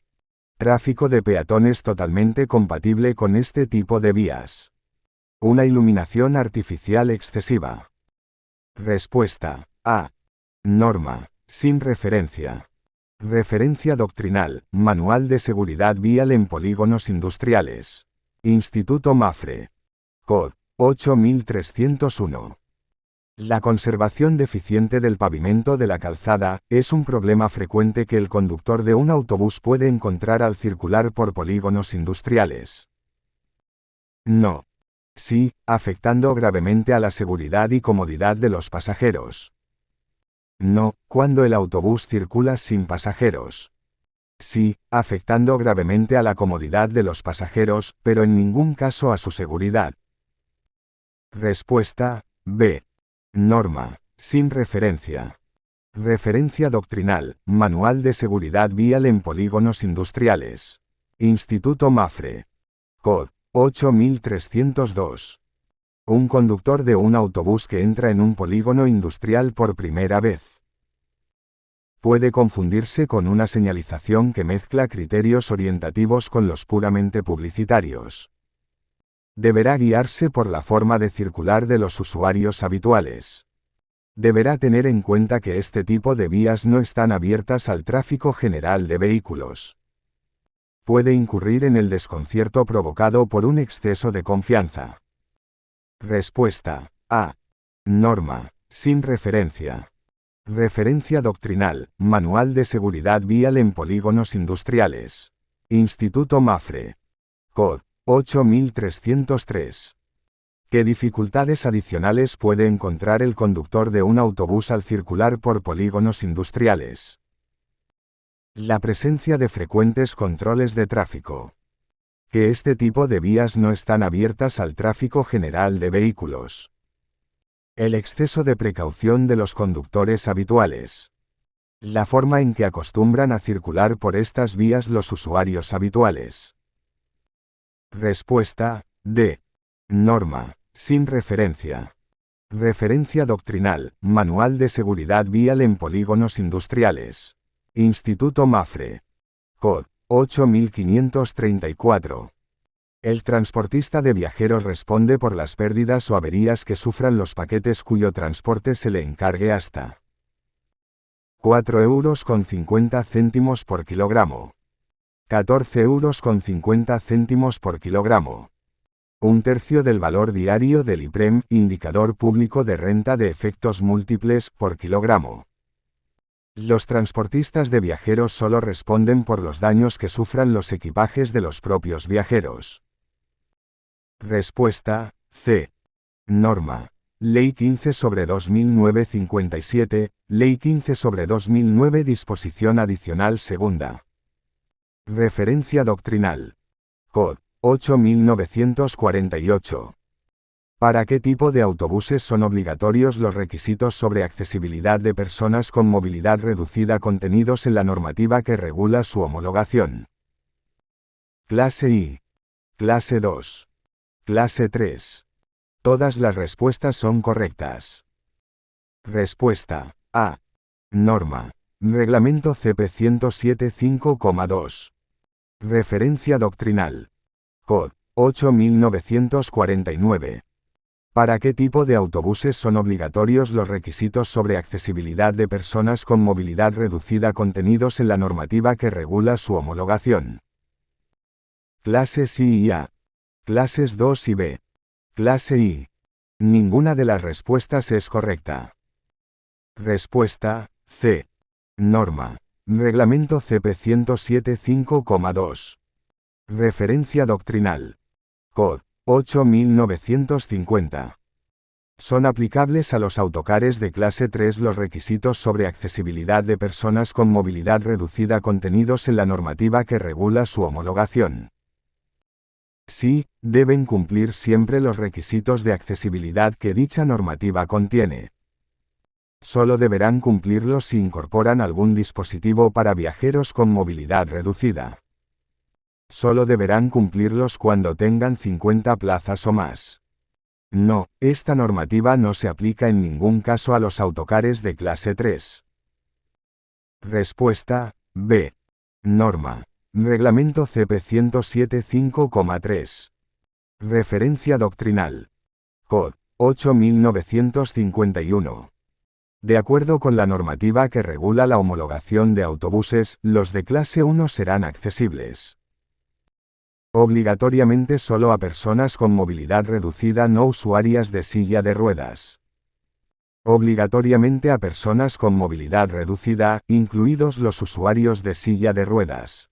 Tráfico de peatones totalmente compatible con este tipo de vías. Una iluminación artificial excesiva. Respuesta A. Norma, sin referencia. Referencia doctrinal, Manual de Seguridad Vial en Polígonos Industriales. Instituto Mafre. Cod. 8301. La conservación deficiente del pavimento de la calzada es un problema frecuente que el conductor de un autobús puede encontrar al circular por polígonos industriales. No. Sí, afectando gravemente a la seguridad y comodidad de los pasajeros. No, cuando el autobús circula sin pasajeros. Sí, afectando gravemente a la comodidad de los pasajeros, pero en ningún caso a su seguridad. Respuesta B. Norma, sin referencia. Referencia doctrinal, Manual de Seguridad Vial en Polígonos Industriales. Instituto Mafre. Cod. 8302. Un conductor de un autobús que entra en un polígono industrial por primera vez. Puede confundirse con una señalización que mezcla criterios orientativos con los puramente publicitarios. Deberá guiarse por la forma de circular de los usuarios habituales. Deberá tener en cuenta que este tipo de vías no están abiertas al tráfico general de vehículos. Puede incurrir en el desconcierto provocado por un exceso de confianza. Respuesta A. Norma, sin referencia. Referencia doctrinal, Manual de Seguridad Vial en Polígonos Industriales. Instituto Mafre. Cod. 8303. ¿Qué dificultades adicionales puede encontrar el conductor de un autobús al circular por polígonos industriales? La presencia de frecuentes controles de tráfico. Que este tipo de vías no están abiertas al tráfico general de vehículos. El exceso de precaución de los conductores habituales. La forma en que acostumbran a circular por estas vías los usuarios habituales. Respuesta D. Norma, sin referencia. Referencia doctrinal, Manual de Seguridad Vial en Polígonos Industriales. Instituto Mafre. Cod. 8534. El transportista de viajeros responde por las pérdidas o averías que sufran los paquetes cuyo transporte se le encargue hasta 4,50 € por kilogramo. 14,50 € por kilogramo. Un tercio del valor diario del IPREM, Indicador Público de Renta de Efectos Múltiples, por kilogramo. Los transportistas de viajeros solo responden por los daños que sufran los equipajes de los propios viajeros. Respuesta C. Norma. Ley 15/2009 57, Ley 15/2009 Disposición Adicional Segunda. Referencia doctrinal. Cod. 8948. ¿Para qué tipo de autobuses son obligatorios los requisitos sobre accesibilidad de personas con movilidad reducida contenidos en la normativa que regula su homologación? Clase I. Clase 2. Clase 3. Todas las respuestas son correctas. Respuesta A. Norma. Reglamento CP 107.5,2. Referencia doctrinal. Cod. 8949. ¿Para qué tipo de autobuses son obligatorios los requisitos sobre accesibilidad de personas con movilidad reducida contenidos en la normativa que regula su homologación? Clases I y A. Clases 2 y B. Clase I. Ninguna de las respuestas es correcta. Respuesta C. Norma. Reglamento CP 107.5,2. Referencia doctrinal. Cod. 8950. Son aplicables a los autocares de clase 3 los requisitos sobre accesibilidad de personas con movilidad reducida contenidos en la normativa que regula su homologación. Sí, deben cumplir siempre los requisitos de accesibilidad que dicha normativa contiene. Solo deberán cumplirlos si incorporan algún dispositivo para viajeros con movilidad reducida. Solo deberán cumplirlos cuando tengan 50 plazas o más. No, esta normativa no se aplica en ningún caso a los autocares de clase 3. Respuesta B. Norma. Reglamento CP 107.5,3. Referencia doctrinal. Cod. 8951. De acuerdo con la normativa que regula la homologación de autobuses, los de clase 1 serán accesibles obligatoriamente solo a personas con movilidad reducida no usuarias de silla de ruedas. Obligatoriamente a personas con movilidad reducida, incluidos los usuarios de silla de ruedas.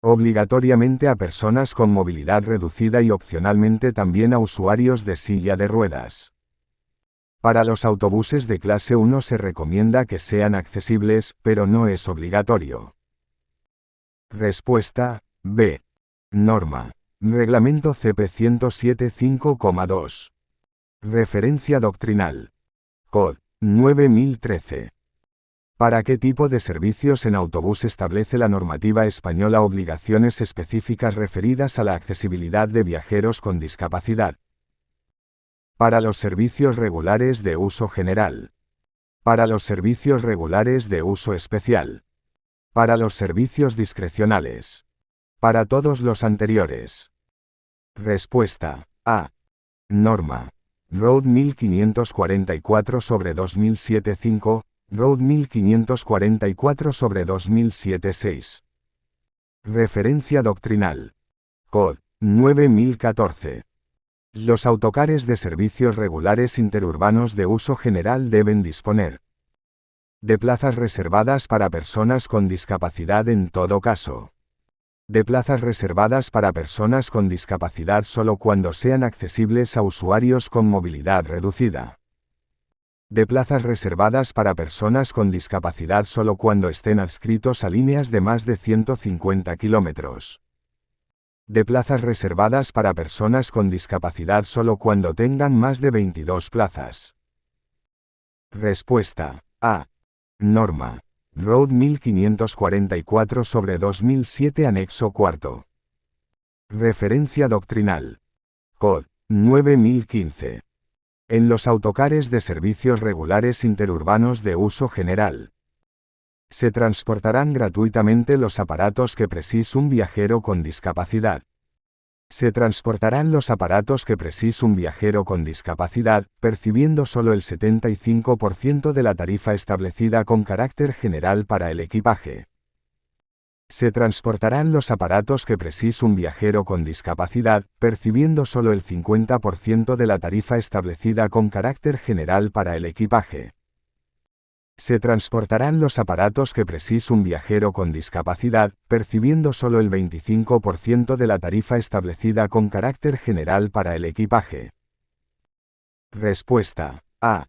Obligatoriamente a personas con movilidad reducida y opcionalmente también a usuarios de silla de ruedas. Para los autobuses de clase 1 se recomienda que sean accesibles, pero no es obligatorio. Respuesta B. Norma. Reglamento CP 107.5,2. Referencia doctrinal. Cod. 9013. ¿Para qué tipo de servicios en autobús establece la normativa española obligaciones específicas referidas a la accesibilidad de viajeros con discapacidad? Para los servicios regulares de uso general. Para los servicios regulares de uso especial. Para los servicios discrecionales. Para todos los anteriores. Respuesta A. Norma. Road 1544/2007-5, Road 1544/2007-6. Referencia doctrinal. Cod. 9014. Los autocares de servicios regulares interurbanos de uso general deben disponer de plazas reservadas para personas con discapacidad en todo caso. De plazas reservadas para personas con discapacidad solo cuando sean accesibles a usuarios con movilidad reducida. De plazas reservadas para personas con discapacidad solo cuando estén adscritos a líneas de más de 150 kilómetros. De plazas reservadas para personas con discapacidad solo cuando tengan más de 22 plazas. Respuesta A. Norma. Road 1544/2007 Anexo IV. Referencia doctrinal. Cod. 9015. En los autocares de servicios regulares interurbanos de uso general. Se transportarán gratuitamente los aparatos que precise un viajero con discapacidad. Se transportarán los aparatos que precise un viajero con discapacidad, percibiendo solo el 75% de la tarifa establecida con carácter general para el equipaje. Se transportarán los aparatos que precise un viajero con discapacidad, percibiendo solo el 50% de la tarifa establecida con carácter general para el equipaje. Se transportarán los aparatos que precise un viajero con discapacidad, percibiendo solo el 25% de la tarifa establecida con carácter general para el equipaje. Respuesta A.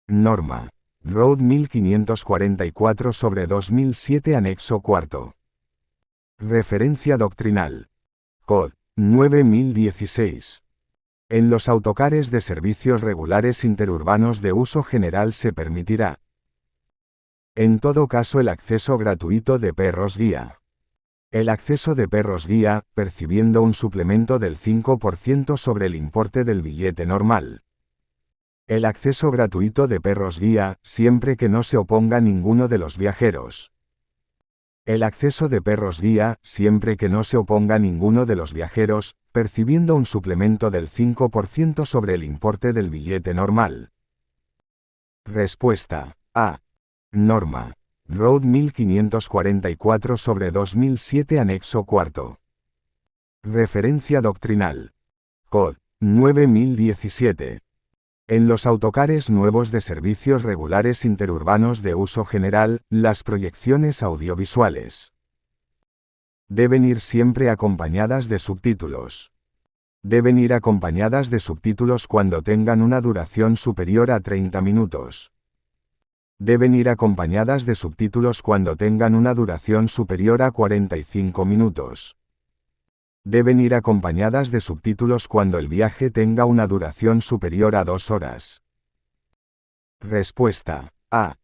Norma. Road 1544/2007 Anexo IV. Referencia doctrinal. Cod. 9016. En los autocares de servicios regulares interurbanos de uso general se permitirá en todo caso el acceso gratuito de perros guía. El acceso de perros guía, percibiendo un suplemento del 5% sobre el importe del billete normal. El acceso gratuito de perros guía, siempre que no se oponga ninguno de los viajeros. El acceso de perros guía, siempre que no se oponga ninguno de los viajeros, percibiendo un suplemento del 5% sobre el importe del billete normal. Respuesta A. Norma. Road 1544/2007 Anexo IV. Referencia doctrinal. Cod. 9017. En los autocares nuevos de servicios regulares interurbanos de uso general, las proyecciones audiovisuales deben ir siempre acompañadas de subtítulos. Deben ir acompañadas de subtítulos cuando tengan una duración superior a 30 minutos. Deben ir acompañadas de subtítulos cuando tengan una duración superior a 45 minutos. Deben ir acompañadas de subtítulos cuando el viaje tenga una duración superior a 2 horas. Respuesta A.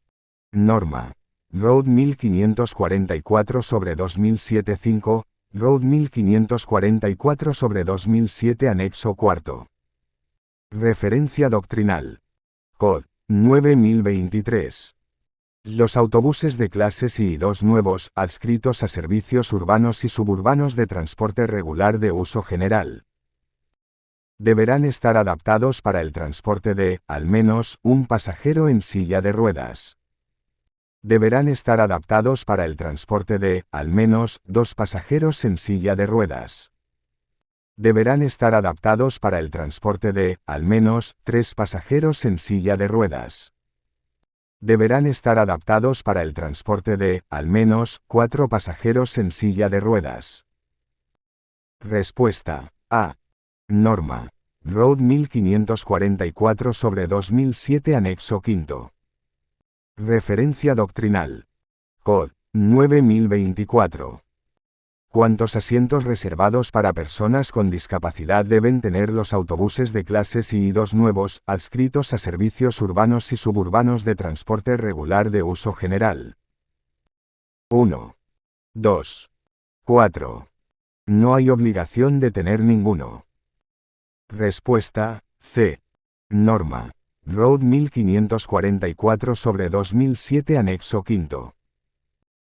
Norma. Road 1544/2007-5, Road 1544/2007 Anexo IV. Referencia doctrinal. Cod. 9023. Los autobuses de clases I2 nuevos, adscritos a servicios urbanos y suburbanos de transporte regular de uso general, deberán estar adaptados para el transporte de, al menos, un pasajero en silla de ruedas. Deberán estar adaptados para el transporte de, al menos, 2 pasajeros en silla de ruedas. Deberán estar adaptados para el transporte de, al menos, 3 pasajeros en silla de ruedas. Deberán estar adaptados para el transporte de, al menos, 4 pasajeros en silla de ruedas. Respuesta A. Norma. Road 1544/2007 Anexo V. Referencia doctrinal. Cod. 9024. ¿Cuántos asientos reservados para personas con discapacidad deben tener los autobuses de clases I2 nuevos, adscritos a servicios urbanos y suburbanos de transporte regular de uso general? 1. 2. 4. No hay obligación de tener ninguno. Respuesta C. Norma. Road 1544/2007 Anexo V.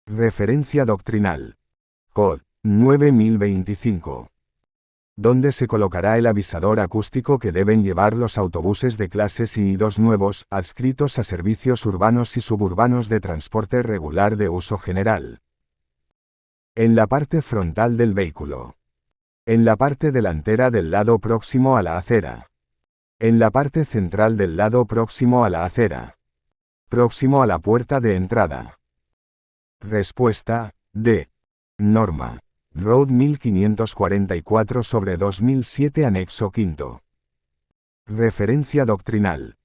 Referencia doctrinal. Cod. 9025. ¿Dónde se colocará el avisador acústico que deben llevar los autobuses de clases I2 nuevos, adscritos a servicios urbanos y suburbanos de transporte regular de uso general? En la parte frontal del vehículo. En la parte delantera del lado próximo a la acera. En la parte central del lado próximo a la acera. Próximo a la puerta de entrada. Respuesta D. Norma. Road 1544/2007 Anexo V. Referencia doctrinal.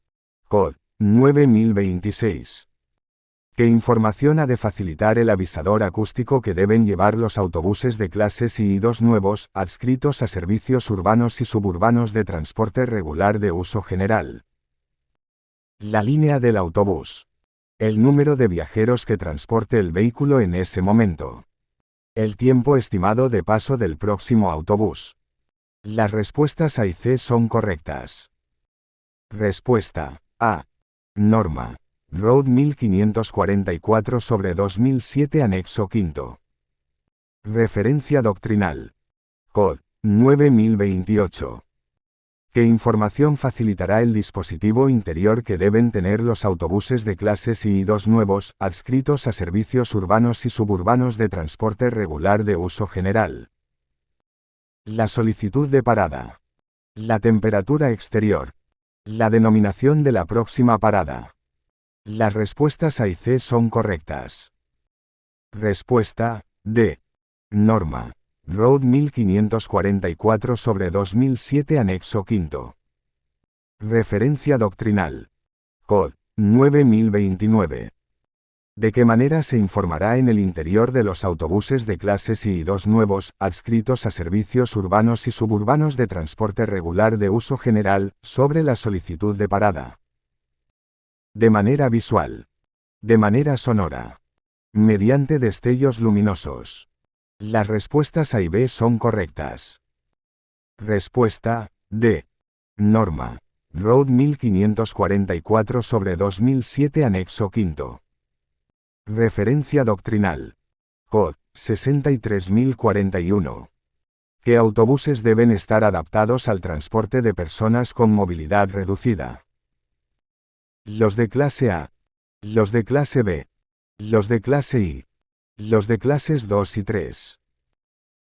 Cod. 9026. ¿Qué información ha de facilitar el avisador acústico que deben llevar los autobuses de clases I2 nuevos, adscritos a servicios urbanos y suburbanos de transporte regular de uso general? La línea del autobús. El número de viajeros que transporte el vehículo en ese momento. El tiempo estimado de paso del próximo autobús. Las respuestas A y C son correctas. Respuesta A. Norma. Road 1544/2007 Anexo V. Referencia doctrinal. Cod. 9028. ¿Qué información facilitará el dispositivo interior que deben tener los autobuses de clases I2 nuevos, adscritos a servicios urbanos y suburbanos de transporte regular de uso general? La solicitud de parada. La temperatura exterior. La denominación de la próxima parada. Las respuestas A y C son correctas. Respuesta D. Norma. Road 1544/2007 Anexo V. Referencia doctrinal. Cod. 9029. ¿De qué manera se informará en el interior de los autobuses de clases I2 nuevos, adscritos a servicios urbanos y suburbanos de transporte regular de uso general, sobre la solicitud de parada? De manera visual. De manera sonora. Mediante destellos luminosos. Las respuestas A y B son correctas. Respuesta D. Norma. Road 1544/2007 Anexo V. Referencia doctrinal. Cod. 63041. ¿Qué autobuses deben estar adaptados al transporte de personas con movilidad reducida? Los de clase A. Los de clase B. Los de clase I. Los de clases 2 y 3.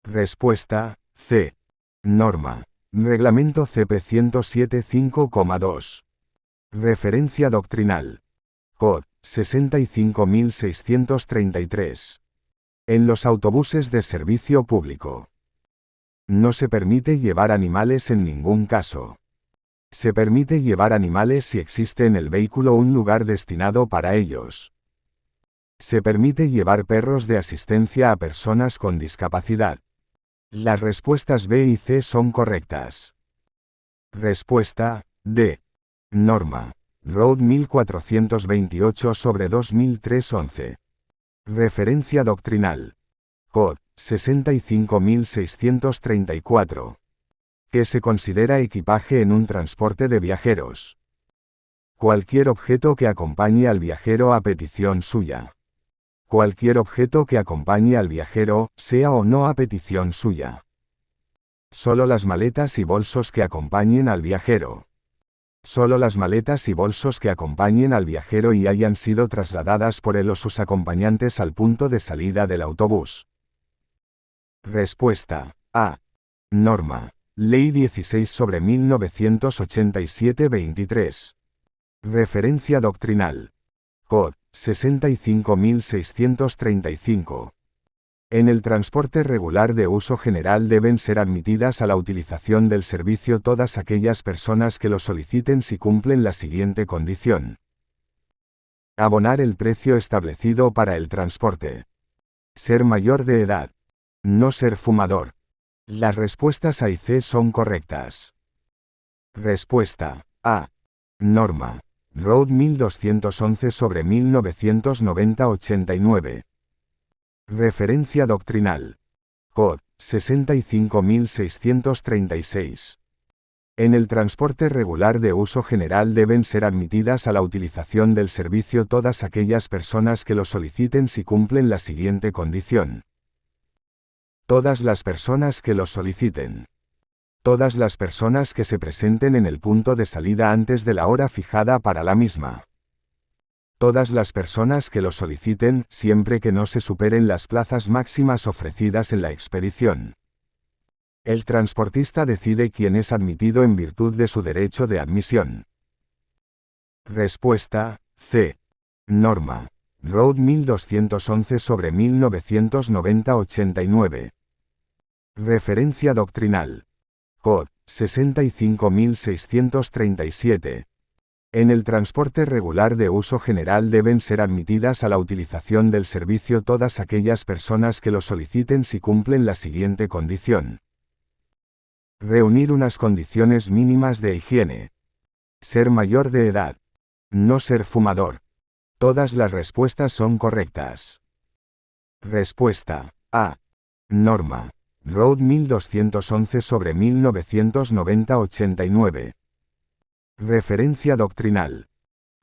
Respuesta C. Norma. Reglamento CP 107.5,2. Referencia doctrinal. Cod. 65633. En los autobuses de servicio público. No se permite llevar animales en ningún caso. Se permite llevar animales si existe en el vehículo un lugar destinado para ellos. Se permite llevar perros de asistencia a personas con discapacidad. Las respuestas B y C son correctas. Respuesta D. Norma. Road 1428/2003-11. Referencia doctrinal. Cod. 65634. ¿Qué se considera equipaje en un transporte de viajeros? Cualquier objeto que acompañe al viajero a petición suya. Cualquier objeto que acompañe al viajero, sea o no a petición suya. Solo las maletas y bolsos que acompañen al viajero. Solo las maletas y bolsos que acompañen al viajero y hayan sido trasladadas por él o sus acompañantes al punto de salida del autobús. Respuesta A. Norma. Ley 16 sobre 1987-23. Referencia doctrinal. Cod. 65635. En el transporte regular de uso general deben ser admitidas a la utilización del servicio todas aquellas personas que lo soliciten si cumplen la siguiente condición. Abonar el precio establecido para el transporte. Ser mayor de edad. No ser fumador. Las respuestas A y C son correctas. Respuesta A. Norma. Road 1211 sobre 1990-89. Referencia doctrinal. Cod. 65636. En el transporte regular de uso general deben ser admitidas a la utilización del servicio todas aquellas personas que lo soliciten si cumplen la siguiente condición. Todas las personas que lo soliciten. Todas las personas que se presenten en el punto de salida antes de la hora fijada para la misma. Todas las personas que lo soliciten, siempre que no se superen las plazas máximas ofrecidas en la expedición. El transportista decide quién es admitido en virtud de su derecho de admisión. Respuesta C. Norma. Road 1211 sobre 1990-89. Referencia doctrinal. Cod. 65637. En el transporte regular de uso general deben ser admitidas a la utilización del servicio todas aquellas personas que lo soliciten si cumplen la siguiente condición. Reunir unas condiciones mínimas de higiene. Ser mayor de edad. No ser fumador. Todas las respuestas son correctas. Respuesta A. Norma. Road 1211 sobre 1990-89. Referencia doctrinal.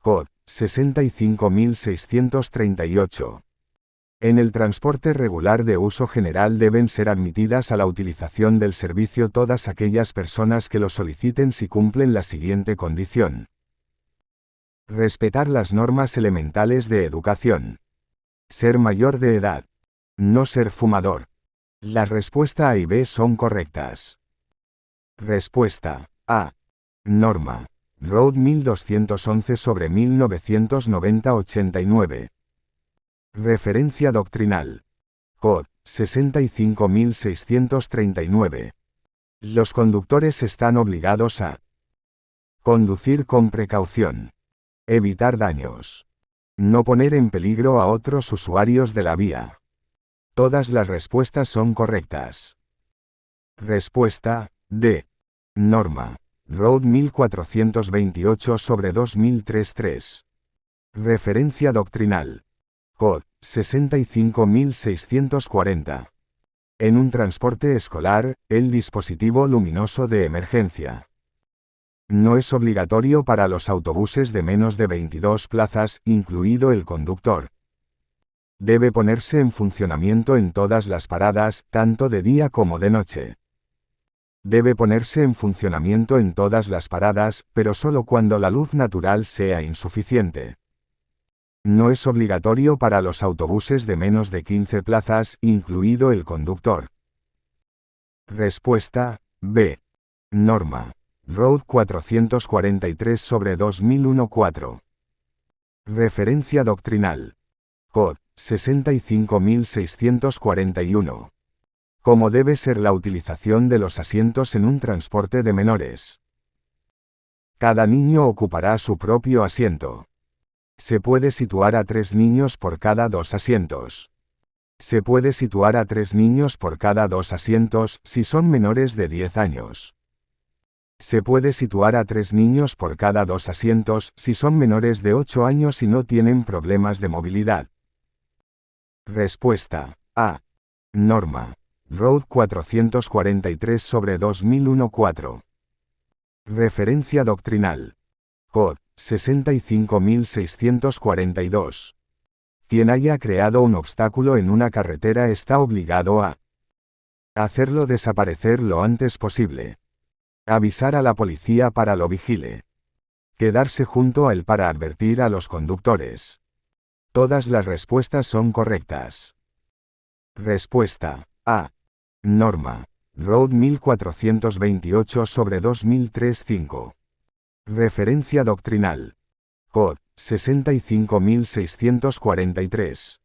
Cod. 65638. En el transporte regular de uso general deben ser admitidas a la utilización del servicio todas aquellas personas que lo soliciten si cumplen la siguiente condición. Respetar las normas elementales de educación. Ser mayor de edad. No ser fumador. Las respuestas A y B son correctas. Respuesta A. Norma. Road 1211 sobre 1990-89. Referencia doctrinal. Cod. 65639. Los conductores están obligados a conducir con precaución. Evitar daños. No poner en peligro a otros usuarios de la vía. Todas las respuestas son correctas. Respuesta D. Norma. Road 1428 sobre 2033. Referencia doctrinal. Cod. 65640. En un transporte escolar, el dispositivo luminoso de emergencia. No es obligatorio para los autobuses de menos de 22 plazas, incluido el conductor. Debe ponerse en funcionamiento en todas las paradas, tanto de día como de noche. Debe ponerse en funcionamiento en todas las paradas, pero solo cuando la luz natural sea insuficiente. No es obligatorio para los autobuses de menos de 15 plazas, incluido el conductor. Respuesta B. Norma. Road 443 sobre 2001-4. Referencia doctrinal. Cod. 65641. ¿Cómo debe ser la utilización de los asientos en un transporte de menores? Cada niño ocupará su propio asiento. Se puede situar a 3 niños por cada 2 asientos. Se puede situar a 3 niños por cada 2 asientos si son menores de 10 años. Se puede situar a 3 niños por cada 2 asientos si son menores de 8 años y no tienen problemas de movilidad. Respuesta A. Norma. Road 443 sobre 2001-4. Referencia doctrinal. Cod. 65642. Quien haya creado un obstáculo en una carretera está obligado a hacerlo desaparecer lo antes posible. Avisar a la policía para lo vigile. Quedarse junto a él para advertir a los conductores. Todas las respuestas son correctas. Respuesta A. Norma. Road 1428/2003-5. Referencia doctrinal. Cod. 65643.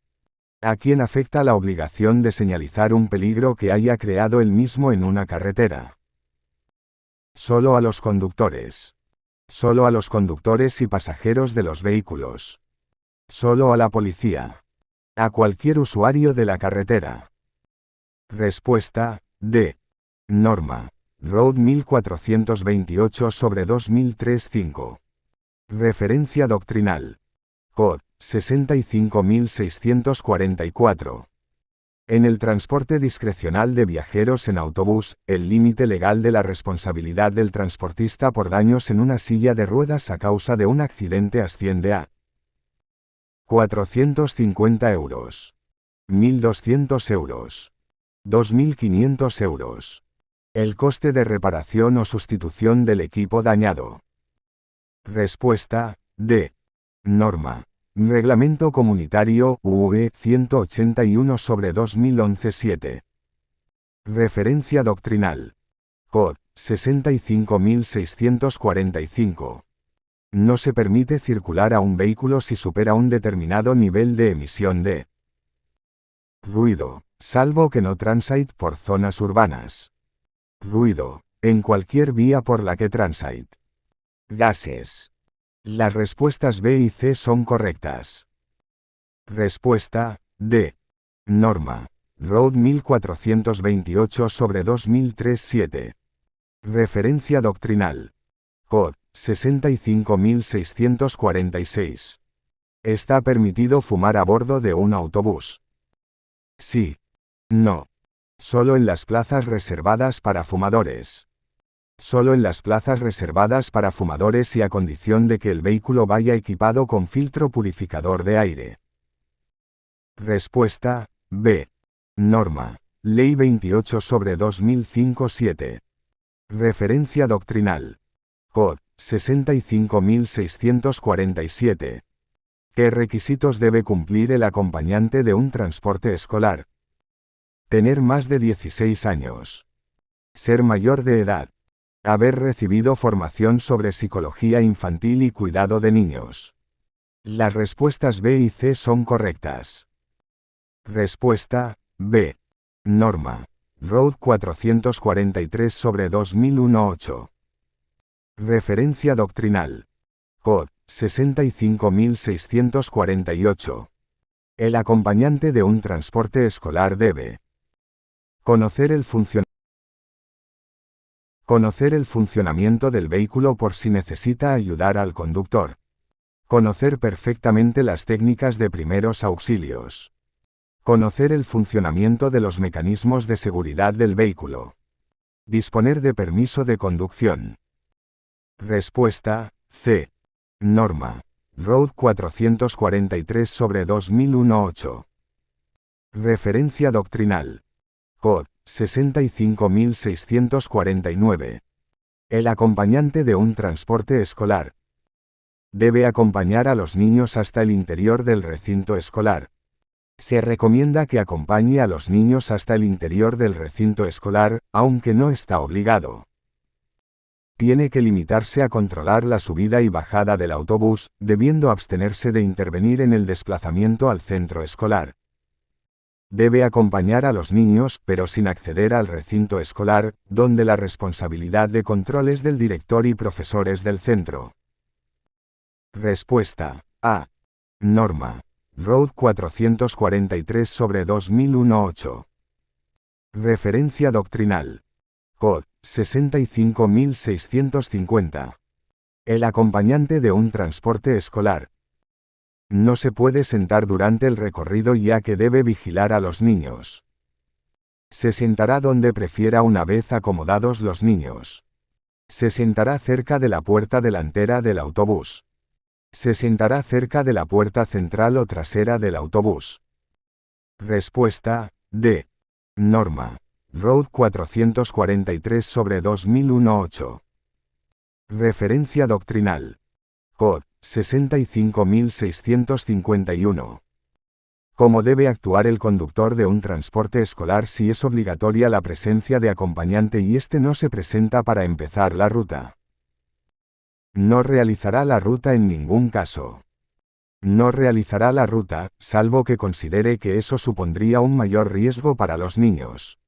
¿A quién afecta la obligación de señalizar un peligro que haya creado él mismo en una carretera? Solo a los conductores. Solo a los conductores y pasajeros de los vehículos. Solo a la policía. A cualquier usuario de la carretera. Respuesta, D. Norma. Road 1428/2003-5. Referencia doctrinal. Cod. 65644. En el transporte discrecional de viajeros en autobús, el límite legal de la responsabilidad del transportista por daños en una silla de ruedas a causa de un accidente asciende a 450 euros, 1.200 euros, 2.500 euros. El coste de reparación o sustitución del equipo dañado. Respuesta, D. Norma. Reglamento Comunitario UE 181/2011-7. Referencia doctrinal. Cod. 65645. No se permite circular a un vehículo si supera un determinado nivel de emisión de ruido, salvo que no transite por zonas urbanas. Ruido, en cualquier vía por la que transite. Gases. Las respuestas B y C son correctas. Respuesta, D. Norma. Road 1428/2003-7. Referencia doctrinal. Cod. 65646. ¿Está permitido fumar a bordo de un autobús? Sí. No. Solo en las plazas reservadas para fumadores. Solo en las plazas reservadas para fumadores y a condición de que el vehículo vaya equipado con filtro purificador de aire. Respuesta, B. Norma. Ley 28/2005-7. Referencia doctrinal. Cod. 65647. ¿Qué requisitos debe cumplir el acompañante de un transporte escolar? Tener más de 16 años. Ser mayor de edad. Haber recibido formación sobre psicología infantil y cuidado de niños. Las respuestas B y C son correctas. Respuesta, B. Norma. Road 443/2001-8. Referencia doctrinal. Cod. 65648. El acompañante de un transporte escolar debe conocer el funcionamiento del vehículo por si necesita ayudar al conductor. Conocer perfectamente las técnicas de primeros auxilios. Conocer el funcionamiento de los mecanismos de seguridad del vehículo. Disponer de permiso de conducción. Respuesta, C. Norma. Road 443/2001-8. Referencia doctrinal. Cod. 65649. El acompañante de un transporte escolar debe acompañar a los niños hasta el interior del recinto escolar. Se recomienda que acompañe a los niños hasta el interior del recinto escolar, aunque no está obligado. Tiene que limitarse a controlar la subida y bajada del autobús, debiendo abstenerse de intervenir en el desplazamiento al centro escolar. Debe acompañar a los niños, pero sin acceder al recinto escolar, donde la responsabilidad de control es del director y profesores del centro. Respuesta, A. Norma. Road 443/2001-8. Referencia doctrinal. Cod. 65650. El acompañante de un transporte escolar no se puede sentar durante el recorrido ya que debe vigilar a los niños. Se sentará donde prefiera una vez acomodados los niños. Se sentará cerca de la puerta delantera del autobús. Se sentará cerca de la puerta central o trasera del autobús. Respuesta, D. Norma. Road 443/2001-8. Referencia doctrinal. Cod. 65651. ¿Cómo debe actuar el conductor de un transporte escolar si es obligatoria la presencia de acompañante y éste no se presenta para empezar la ruta? No realizará la ruta en ningún caso. No realizará la ruta, salvo que considere que eso supondría un mayor riesgo para los niños.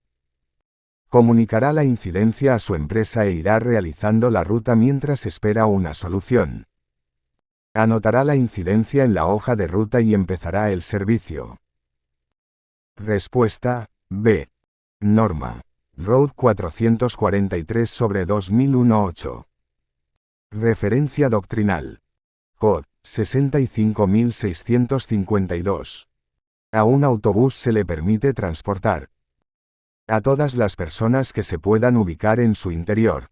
Comunicará la incidencia a su empresa e irá realizando la ruta mientras espera una solución. Anotará la incidencia en la hoja de ruta y empezará el servicio. Respuesta B. Norma. Road 443/2001-8. Referencia doctrinal. Cod. 65652. A un autobús se le permite transportar a todas las personas que se puedan ubicar en su interior.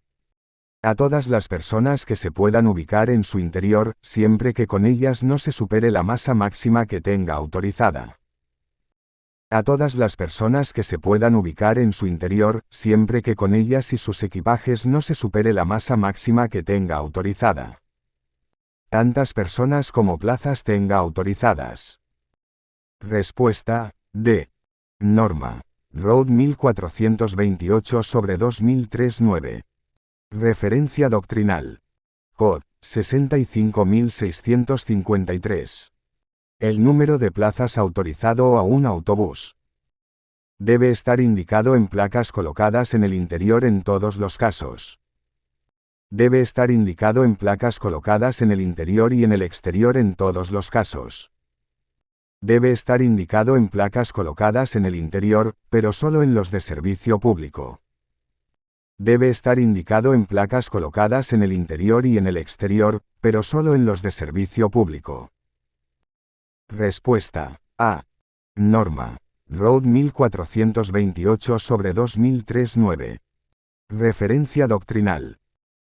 A todas las personas que se puedan ubicar en su interior, siempre que con ellas no se supere la masa máxima que tenga autorizada. A todas las personas que se puedan ubicar en su interior, siempre que con ellas y sus equipajes no se supere la masa máxima que tenga autorizada. Tantas personas como plazas tenga autorizadas. Respuesta D. Norma. Road 1428/2003-9. Referencia doctrinal. Cod. 65653. El número de plazas autorizado a un autobús debe estar indicado en placas colocadas en el interior en todos los casos. Debe estar indicado en placas colocadas en el interior y en el exterior en todos los casos. Debe estar indicado en placas colocadas en el interior, pero solo en los de servicio público. Debe estar indicado en placas colocadas en el interior y en el exterior, pero solo en los de servicio público. Respuesta A. Norma. Road 1428/2003-9. Referencia doctrinal.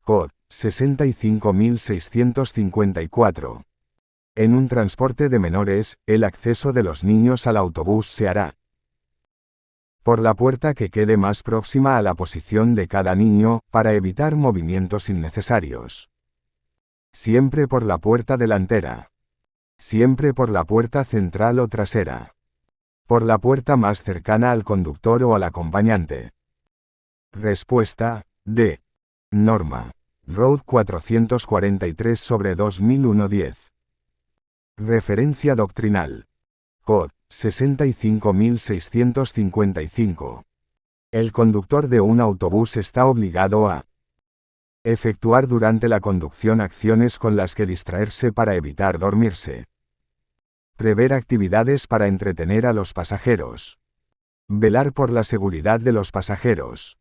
Cod. 65654. En un transporte de menores, el acceso de los niños al autobús se hará por la puerta que quede más próxima a la posición de cada niño, para evitar movimientos innecesarios. Siempre por la puerta delantera. Siempre por la puerta central o trasera. Por la puerta más cercana al conductor o al acompañante. Respuesta D. Norma. Road 443/2001-10. Referencia doctrinal. Cod. 65655. El conductor de un autobús está obligado a efectuar durante la conducción acciones con las que distraerse para evitar dormirse. Prever actividades para entretener a los pasajeros. Velar por la seguridad de los pasajeros.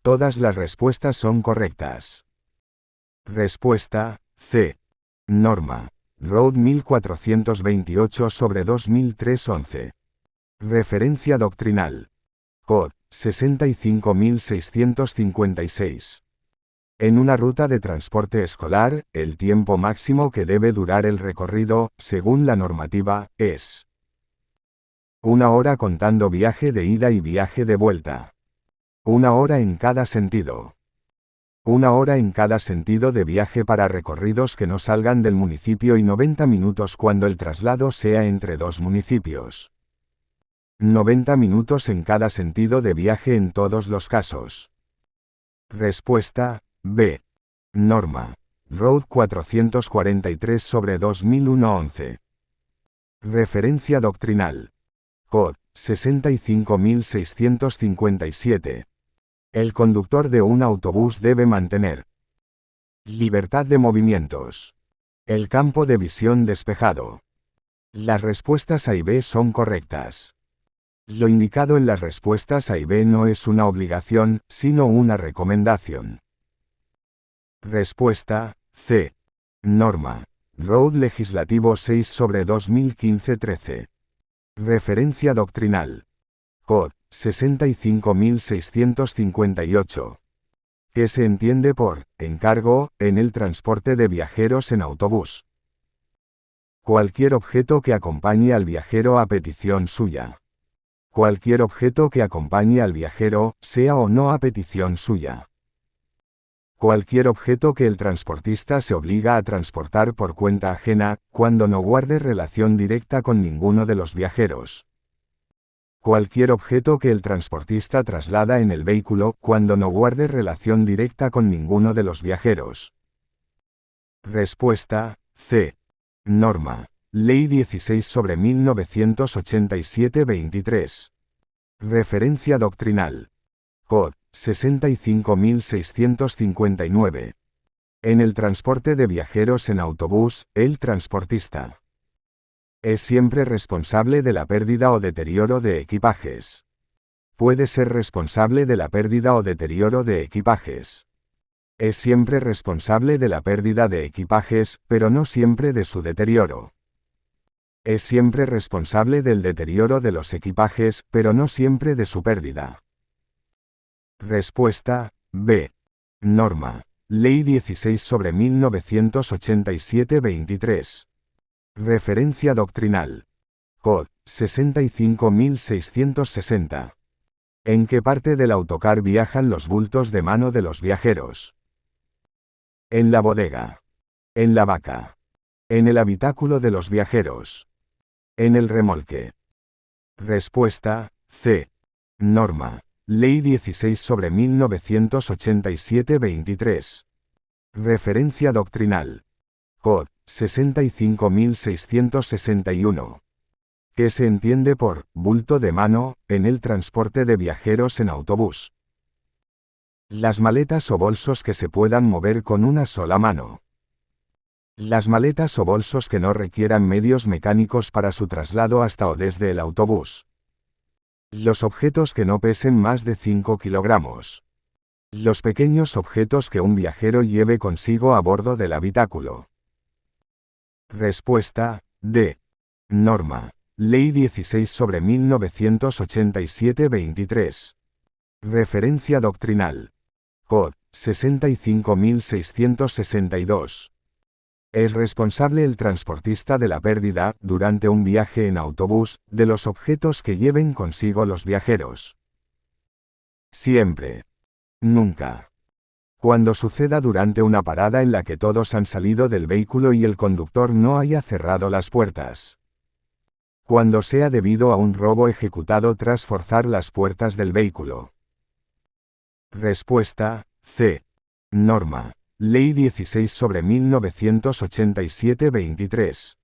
Todas las respuestas son correctas. Respuesta C. Norma. Road 1428/2003-11. Referencia doctrinal. Cod. 65656. En una ruta de transporte escolar, el tiempo máximo que debe durar el recorrido, según la normativa, es 1 hora contando viaje de ida y viaje de vuelta. 1 hora en cada sentido. 1 hora en cada sentido de viaje para recorridos que no salgan del municipio y 90 minutos cuando el traslado sea entre dos municipios. 90 minutos en cada sentido de viaje en todos los casos. Respuesta B. Norma. Road 443/2001-11. Referencia doctrinal. Cod. 65657. El conductor de un autobús debe mantener libertad de movimientos. El campo de visión despejado. Las respuestas A y B son correctas. Lo indicado en las respuestas A y B no es una obligación, sino una recomendación. Respuesta C. Norma. Road Legislativo 6/2015-13. Referencia doctrinal. Cod. 65658. ¿Qué se entiende por encargo en el transporte de viajeros en autobús? Cualquier objeto que acompañe al viajero a petición suya. Cualquier objeto que acompañe al viajero, sea o no a petición suya. Cualquier objeto que el transportista se obliga a transportar por cuenta ajena, cuando no guarde relación directa con ninguno de los viajeros. Cualquier objeto que el transportista traslada en el vehículo, cuando no guarde relación directa con ninguno de los viajeros. Respuesta, C. Norma. Ley 16/1987-23. Referencia doctrinal. Cod. 65659. En el transporte de viajeros en autobús, el transportista es siempre responsable de la pérdida o deterioro de equipajes. Puede ser responsable de la pérdida o deterioro de equipajes. Es siempre responsable de la pérdida de equipajes, pero no siempre de su deterioro. Es siempre responsable del deterioro de los equipajes, pero no siempre de su pérdida. Respuesta, B. Norma. Ley 16/1987-23. Referencia doctrinal. Cod. 65660. ¿En qué parte del autocar viajan los bultos de mano de los viajeros? En la bodega. En la vaca. En el habitáculo de los viajeros. En el remolque. Respuesta, C. Norma. Ley 16/1987-23. Referencia doctrinal. Cod. 65661. ¿Qué se entiende por bulto de mano en el transporte de viajeros en autobús? Las maletas o bolsos que se puedan mover con una sola mano. Las maletas o bolsos que no requieran medios mecánicos para su traslado hasta o desde el autobús. Los objetos que no pesen más de 5 kilogramos. Los pequeños objetos que un viajero lleve consigo a bordo del habitáculo. Respuesta, D. Norma. Ley 16/1987-23. Referencia doctrinal. Cod. 65662. Es responsable el transportista de la pérdida, durante un viaje en autobús, de los objetos que lleven consigo los viajeros. Siempre. Nunca. Cuando suceda durante una parada en la que todos han salido del vehículo y el conductor no haya cerrado las puertas. Cuando sea debido a un robo ejecutado tras forzar las puertas del vehículo. Respuesta, C. Norma. Ley 16/1987-23.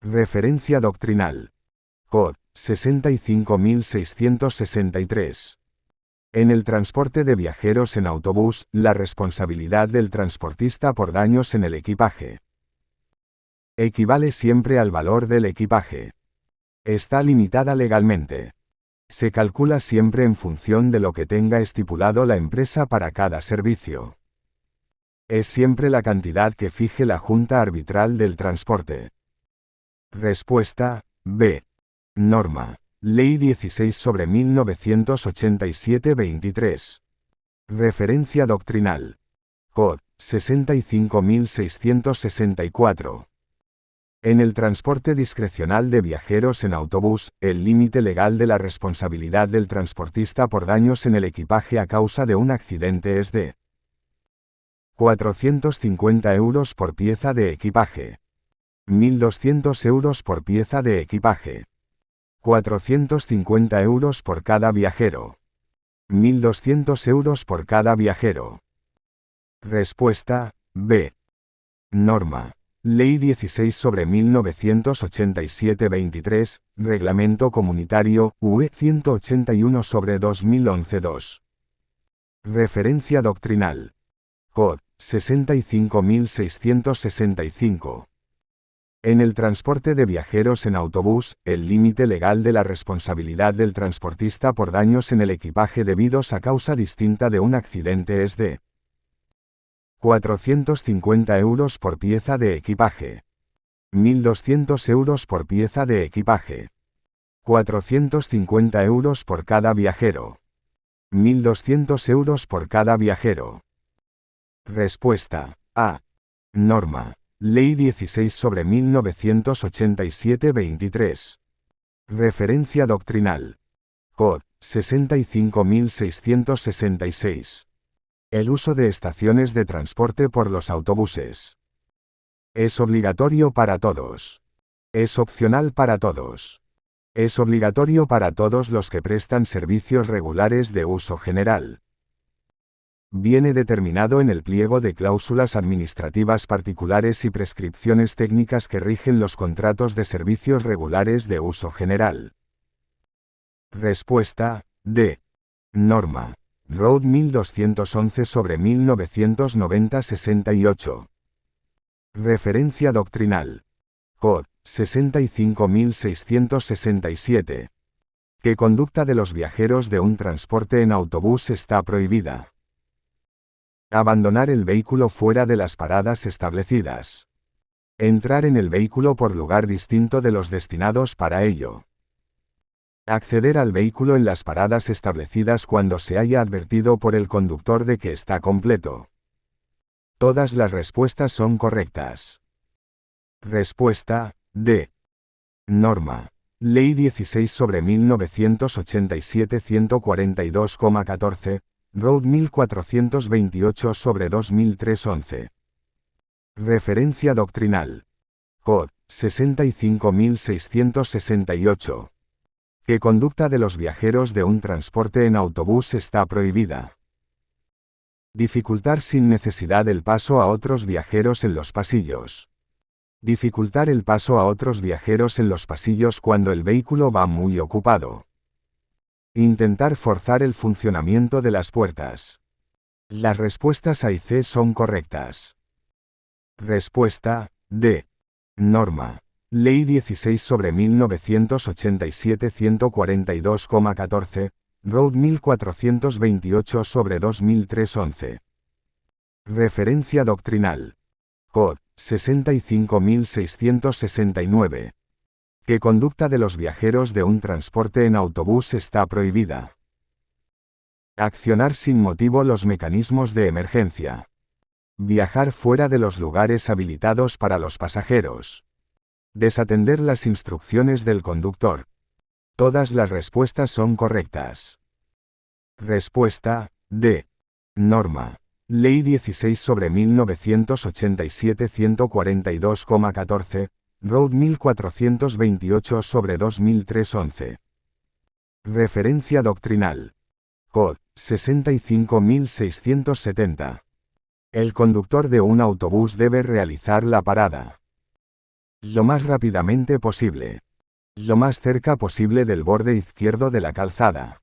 Referencia doctrinal. Cod. 65663. En el transporte de viajeros en autobús, la responsabilidad del transportista por daños en el equipaje equivale siempre al valor del equipaje. Está limitada legalmente. Se calcula siempre en función de lo que tenga estipulado la empresa para cada servicio. Es siempre la cantidad que fije la Junta Arbitral del Transporte. Respuesta, B. Norma. Ley 16/1987-23. Referencia doctrinal. Cod. 65664. En el transporte discrecional de viajeros en autobús, el límite legal de la responsabilidad del transportista por daños en el equipaje a causa de un accidente es de 450 euros por pieza de equipaje. 1.200 euros por pieza de equipaje. 450 euros por cada viajero. 1.200 euros por cada viajero. Respuesta, B. Norma. Ley 16/1987-23, Reglamento Comunitario, UE 181/2011-2. Referencia doctrinal. Cod. 65665. En el transporte de viajeros en autobús, el límite legal de la responsabilidad del transportista por daños en el equipaje debidos a causa distinta de un accidente es de 450 euros por pieza de equipaje. 1.200 euros por pieza de equipaje. 450 euros por cada viajero. 1.200 euros por cada viajero. Respuesta, A. Norma. Ley 16/1987-23. Referencia doctrinal. Cod. 65666. El uso de estaciones de transporte por los autobuses. Es obligatorio para todos. Es opcional para todos. Es obligatorio para todos los que prestan servicios regulares de uso general. Viene determinado en el pliego de cláusulas administrativas particulares y prescripciones técnicas que rigen los contratos de servicios regulares de uso general. Respuesta D. Norma. Road 1211/1990-68. Referencia doctrinal. Cod. 65667. ¿Qué conducta de los viajeros de un transporte en autobús está prohibida? Abandonar el vehículo fuera de las paradas establecidas. Entrar en el vehículo por lugar distinto de los destinados para ello. Acceder al vehículo en las paradas establecidas cuando se haya advertido por el conductor de que está completo. Todas las respuestas son correctas. Respuesta D. Norma. Ley 16/1987-142,14, Road 1428/2003-11. Referencia doctrinal. Cod. 65668. ¿Qué conducta de los viajeros de un transporte en autobús está prohibida? Dificultar sin necesidad el paso a otros viajeros en los pasillos. Dificultar el paso a otros viajeros en los pasillos cuando el vehículo va muy ocupado. Intentar forzar el funcionamiento de las puertas. Las respuestas A y C son correctas. Respuesta D. Norma. Ley 16/1987-142,14, Road 1428/2003-11. Referencia doctrinal. Cod. 65669. ¿Qué conducta de los viajeros de un transporte en autobús está prohibida? Accionar sin motivo los mecanismos de emergencia. Viajar fuera de los lugares habilitados para los pasajeros. Desatender las instrucciones del conductor. Todas las respuestas son correctas. Respuesta D. Norma. Ley 16/1987-142,14, Road 1428/2003-11. Referencia doctrinal. Cod. 65670. El conductor de un autobús debe realizar la parada lo más rápidamente posible, lo más cerca posible del borde izquierdo de la calzada,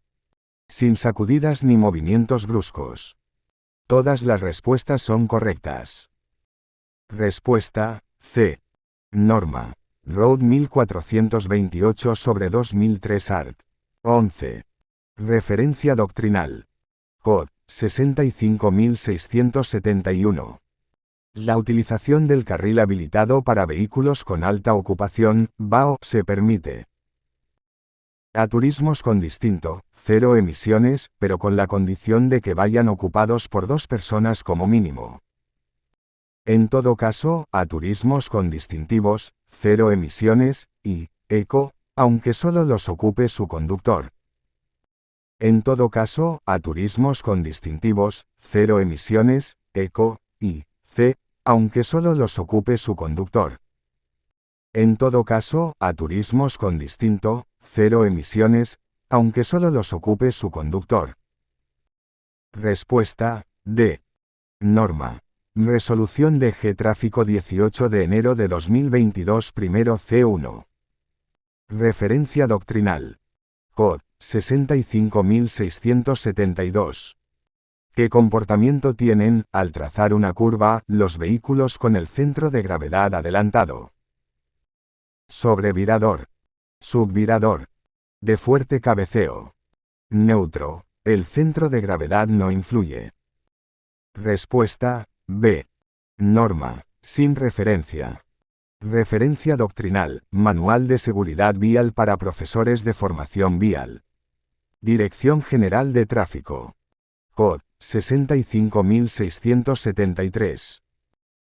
sin sacudidas ni movimientos bruscos. Todas las respuestas son correctas. Respuesta C. Norma. Road 1428/2003 art. 11. Referencia doctrinal. Cod. 65671. La utilización del carril habilitado para vehículos con alta ocupación, VAO, se permite. A turismos con distinto, cero emisiones, pero con la condición de que vayan ocupados por 2 personas como mínimo. En todo caso, a turismos con distintivos, cero emisiones, y, eco, aunque solo los ocupe su conductor. En todo caso, a turismos con distintivos, cero emisiones, eco, y, C, aunque solo los ocupe su conductor. En todo caso, a turismos con distinto, cero emisiones, aunque solo los ocupe su conductor. Respuesta D. Norma. Resolución de G Tráfico 18 de enero de 2022 primero C1. Referencia doctrinal. Cod. 65672. ¿Qué comportamiento tienen, al trazar una curva, los vehículos con el centro de gravedad adelantado? Sobrevirador. Subvirador. De fuerte cabeceo. Neutro. El centro de gravedad no influye. Respuesta B. Norma. Sin referencia. Referencia doctrinal. Manual de seguridad vial para profesores de formación vial. Dirección General de Tráfico. Cod. 65673.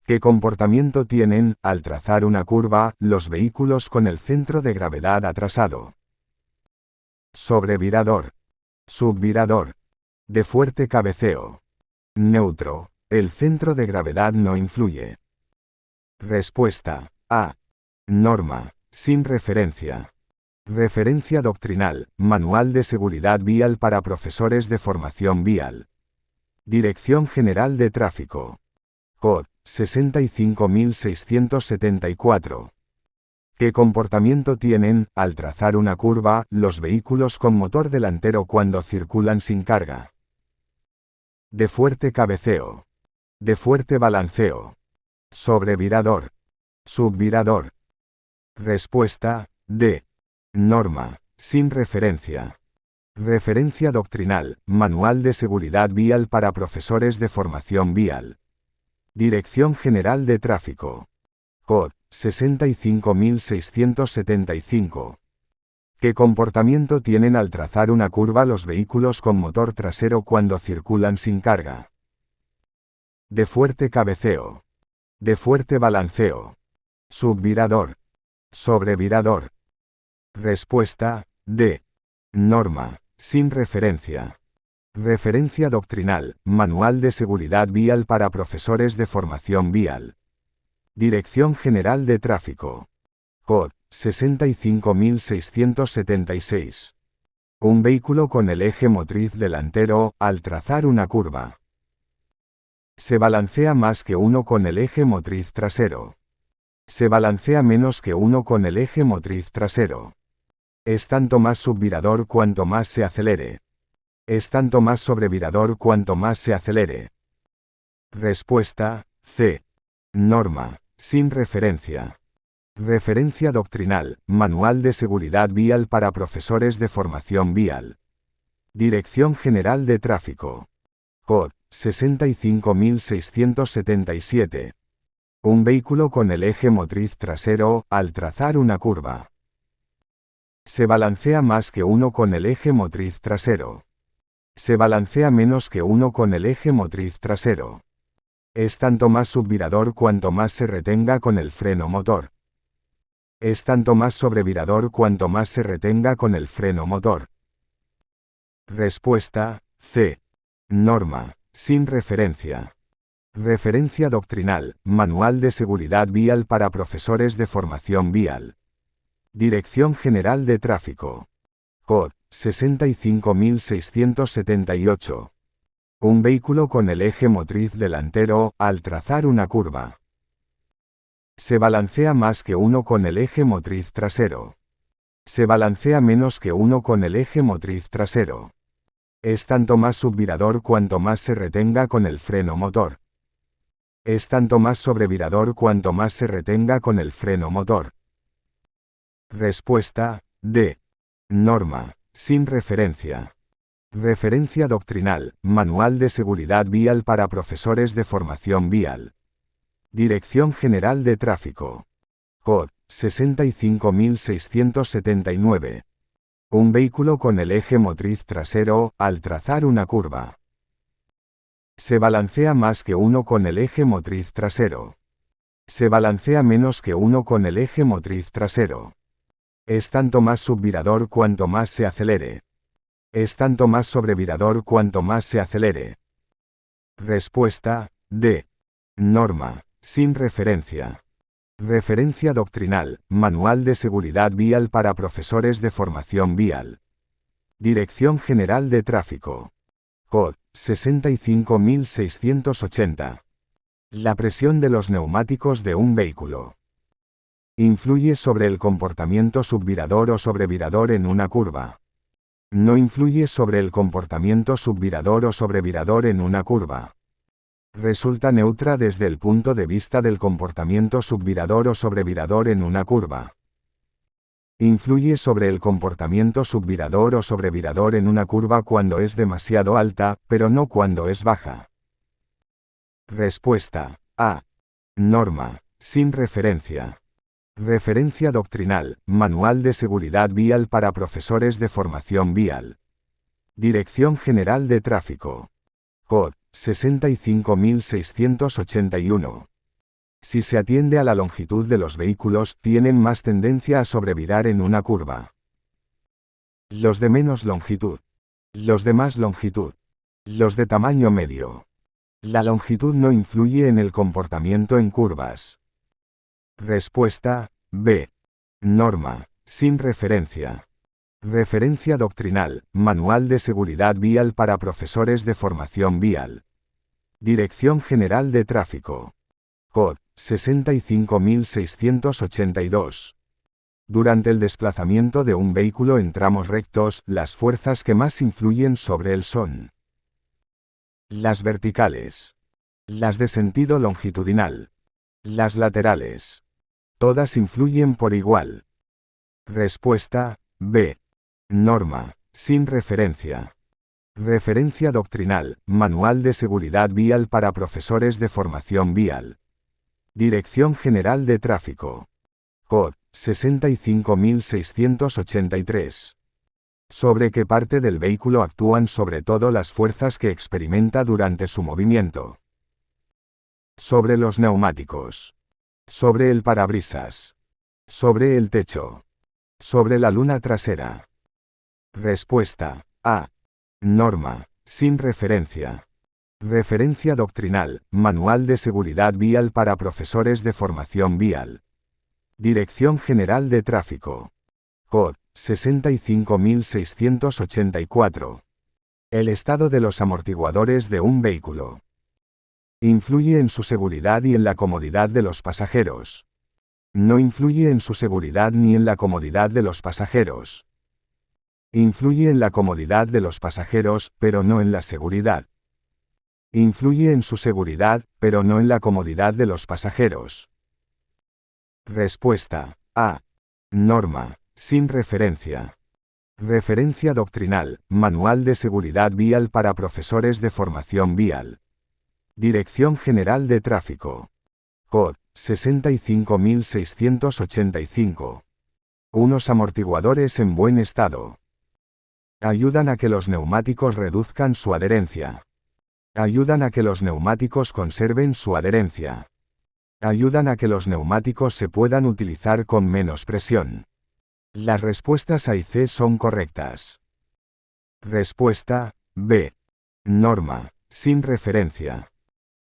¿Qué comportamiento tienen, al trazar una curva, los vehículos con el centro de gravedad atrasado? Sobrevirador. Subvirador. De fuerte cabeceo. Neutro. El centro de gravedad no influye. Respuesta. A. Norma. Sin referencia. Referencia doctrinal. Manual de seguridad vial para profesores de formación vial. Dirección General de Tráfico. Cod. 65674. ¿Qué comportamiento tienen, al trazar una curva, los vehículos con motor delantero cuando circulan sin carga? De fuerte cabeceo. De fuerte balanceo. Sobrevirador. Subvirador. Respuesta. D. Norma. Sin referencia. Referencia doctrinal. Manual de seguridad vial para profesores de formación vial. Dirección General de Tráfico. Cod. 65675. ¿Qué comportamiento tienen al trazar una curva los vehículos con motor trasero cuando circulan sin carga? De fuerte cabeceo. De fuerte balanceo. Subvirador. Sobrevirador. Respuesta. D. Norma. Sin referencia. Referencia doctrinal. Manual de seguridad vial para profesores de formación vial. Dirección General de Tráfico. Cod. 65676. Un vehículo con el eje motriz delantero, al trazar una curva. Se balancea más que uno con el eje motriz trasero. Se balancea menos que uno con el eje motriz trasero. Es tanto más subvirador cuanto más se acelere. Es tanto más sobrevirador cuanto más se acelere. Respuesta. C. Norma. Sin referencia. Referencia doctrinal. Manual de seguridad vial para profesores de formación vial. Dirección General de Tráfico. Cod. 65677. Un vehículo con el eje motriz trasero, al trazar una curva. Se balancea más que uno con el eje motriz trasero. Se balancea menos que uno con el eje motriz trasero. Es tanto más subvirador cuanto más se retenga con el freno motor. Es tanto más sobrevirador cuanto más se retenga con el freno motor. Respuesta. C. Norma. Sin referencia. Referencia doctrinal. Manual de seguridad vial para profesores de formación vial. Dirección General de Tráfico. Cod. 65678. Un vehículo con el eje motriz delantero, al trazar una curva. Se balancea más que uno con el eje motriz trasero. Se balancea menos que uno con el eje motriz trasero. Es tanto más subvirador cuanto más se retenga con el freno motor. Es tanto más sobrevirador cuanto más se retenga con el freno motor. Respuesta. D. Norma. Sin referencia. Referencia doctrinal. Manual de seguridad vial para profesores de formación vial. Dirección General de Tráfico. Cod. 65679. Un vehículo con el eje motriz trasero, al trazar una curva. Se balancea más que uno con el eje motriz trasero. Se balancea menos que uno con el eje motriz trasero. Es tanto más subvirador cuanto más se acelere. Es tanto más sobrevirador cuanto más se acelere. Respuesta. D. Norma. Sin referencia. Referencia doctrinal. Manual de seguridad vial para profesores de formación vial. Dirección General de Tráfico. Cod. 65680. La presión de los neumáticos de un vehículo. Influye sobre el comportamiento subvirador o sobrevirador en una curva. No influye sobre el comportamiento subvirador o sobrevirador en una curva. Resulta neutra desde el punto de vista del comportamiento subvirador o sobrevirador en una curva. Influye sobre el comportamiento subvirador o sobrevirador en una curva cuando es demasiado alta, pero no cuando es baja. Respuesta. A. Norma. Sin referencia. Referencia doctrinal. Manual de seguridad vial para profesores de formación vial. Dirección General de Tráfico. Cod. 65681. Si se atiende a la longitud de los vehículos, tienen más tendencia a sobrevirar en una curva. Los de menos longitud. Los de más longitud. Los de tamaño medio. La longitud no influye en el comportamiento en curvas. Respuesta B. Norma, sin referencia. Referencia doctrinal, Manual de Seguridad Vial para Profesores de Formación Vial. Dirección General de Tráfico. Cod. 65682. Durante el desplazamiento de un vehículo en tramos rectos, las fuerzas que más influyen sobre él son las verticales, las de sentido longitudinal, las laterales. Todas influyen por igual. Respuesta B. Norma, sin referencia. Referencia doctrinal, Manual de Seguridad Vial para Profesores de Formación Vial. Dirección General de Tráfico. Cod. 65683. ¿Sobre qué parte del vehículo actúan sobre todo las fuerzas que experimenta durante su movimiento? Sobre los neumáticos. Sobre el parabrisas. Sobre el techo. Sobre la luna trasera. Respuesta A. Norma, sin referencia. Referencia doctrinal, Manual de Seguridad Vial para Profesores de Formación Vial. Dirección General de Tráfico. Cod. 65684. El estado de los amortiguadores de un vehículo influye en su seguridad y en la comodidad de los pasajeros. No influye en su seguridad ni en la comodidad de los pasajeros. Influye en la comodidad de los pasajeros, pero no en la seguridad. Influye en su seguridad, pero no en la comodidad de los pasajeros. Respuesta A. Norma, sin referencia. Referencia doctrinal, Manual de Seguridad Vial para Profesores de Formación Vial. Dirección General de Tráfico. Cod. 65685. Unos amortiguadores en buen estado. Ayudan a que los neumáticos reduzcan su adherencia. Ayudan a que los neumáticos conserven su adherencia. Ayudan a que los neumáticos se puedan utilizar con menos presión. Las respuestas A y C son correctas. Respuesta B. Norma, sin referencia.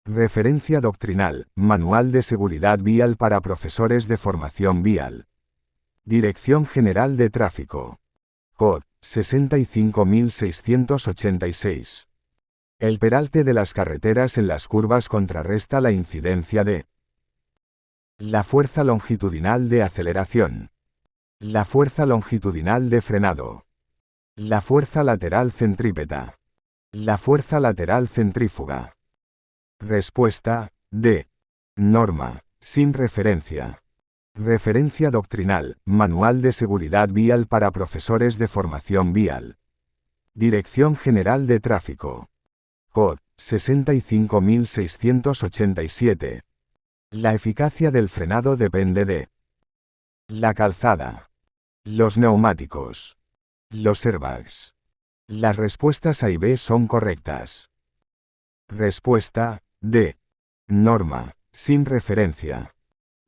Referencia doctrinal, Manual de Seguridad Vial para Profesores de Formación Vial. Dirección General de Tráfico. Cod. 65686. El peralte de las carreteras en las curvas contrarresta la incidencia de la fuerza longitudinal de aceleración, la fuerza longitudinal de frenado, la fuerza lateral centrípeta, la fuerza lateral centrífuga. Respuesta D. Norma, sin referencia. Referencia doctrinal, Manual de Seguridad Vial para Profesores de Formación Vial. Dirección General de Tráfico. Cod. 65687. La eficacia del frenado depende de la calzada, los neumáticos, los airbags. Las respuestas A y B son correctas. Respuesta D. Norma, sin referencia.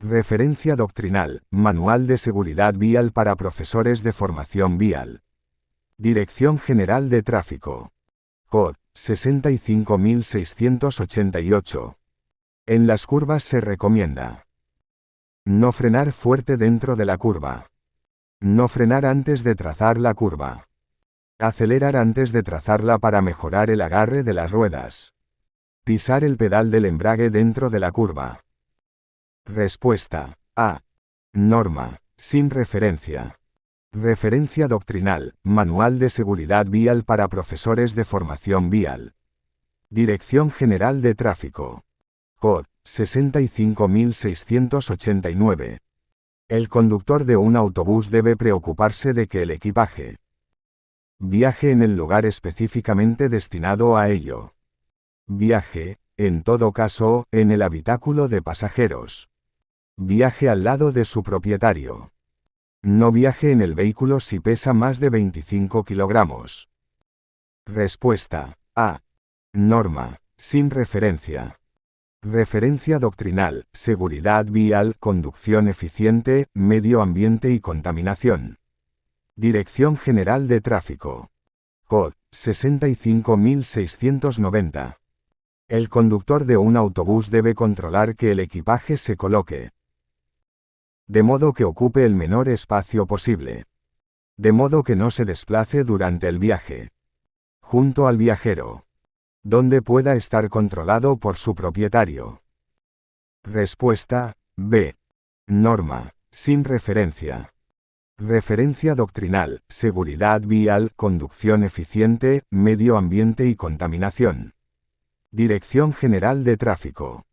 Referencia doctrinal, Manual de Seguridad Vial para Profesores de Formación Vial. Dirección General de Tráfico. Cod. 65688. En las curvas se recomienda no frenar fuerte dentro de la curva. No frenar antes de trazar la curva. Acelerar antes de trazarla para mejorar el agarre de las ruedas. Pisar el pedal del embrague dentro de la curva. Respuesta A. Norma, sin referencia. Referencia doctrinal, Manual de Seguridad Vial para Profesores de Formación Vial. Dirección General de Tráfico. Cod. 65689. El conductor de un autobús debe preocuparse de que el equipaje viaje en el lugar específicamente destinado a ello. Viaje, en todo caso, en el habitáculo de pasajeros. Viaje al lado de su propietario. No viaje en el vehículo si pesa más de 25 kilogramos. Respuesta A. Norma, sin referencia. Referencia doctrinal, seguridad vial, conducción eficiente, medio ambiente y contaminación. Dirección General de Tráfico. Cod. 65690. El conductor de un autobús debe controlar que el equipaje se coloque de modo que ocupe el menor espacio posible, de modo que no se desplace durante el viaje, junto al viajero, donde pueda estar controlado por su propietario. Respuesta B. Norma, sin referencia. Referencia doctrinal, seguridad vial, conducción eficiente, medio ambiente y contaminación. Dirección General de Tráfico.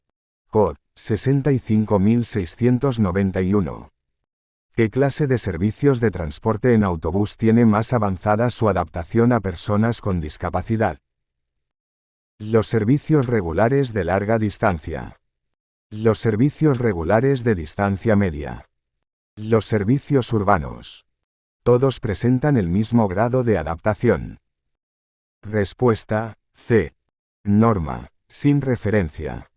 Cod. 65691. ¿Qué clase de servicios de transporte en autobús tiene más avanzada su adaptación a personas con discapacidad? Los servicios regulares de larga distancia. Los servicios regulares de distancia media. Los servicios urbanos. Todos presentan el mismo grado de adaptación. Respuesta C. Norma, sin referencia.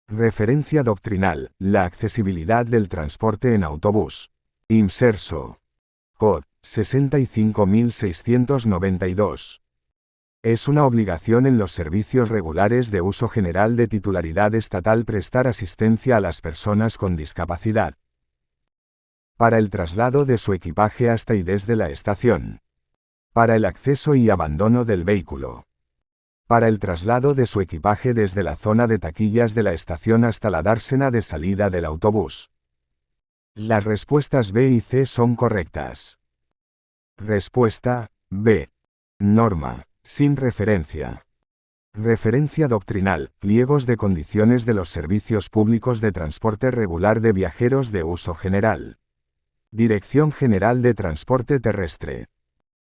Referencia doctrinal, la accesibilidad del transporte en autobús. Inserso. Cod. 65692. Es una obligación en los servicios regulares de uso general de titularidad estatal prestar asistencia a las personas con discapacidad para el traslado de su equipaje hasta y desde la estación, para el acceso y abandono del vehículo, para el traslado de su equipaje desde la zona de taquillas de la estación hasta la dársena de salida del autobús. Las respuestas B y C son correctas. Respuesta B. Norma, sin referencia. Referencia doctrinal, pliegos de condiciones de los servicios públicos de transporte regular de viajeros de uso general. Dirección General de Transporte Terrestre.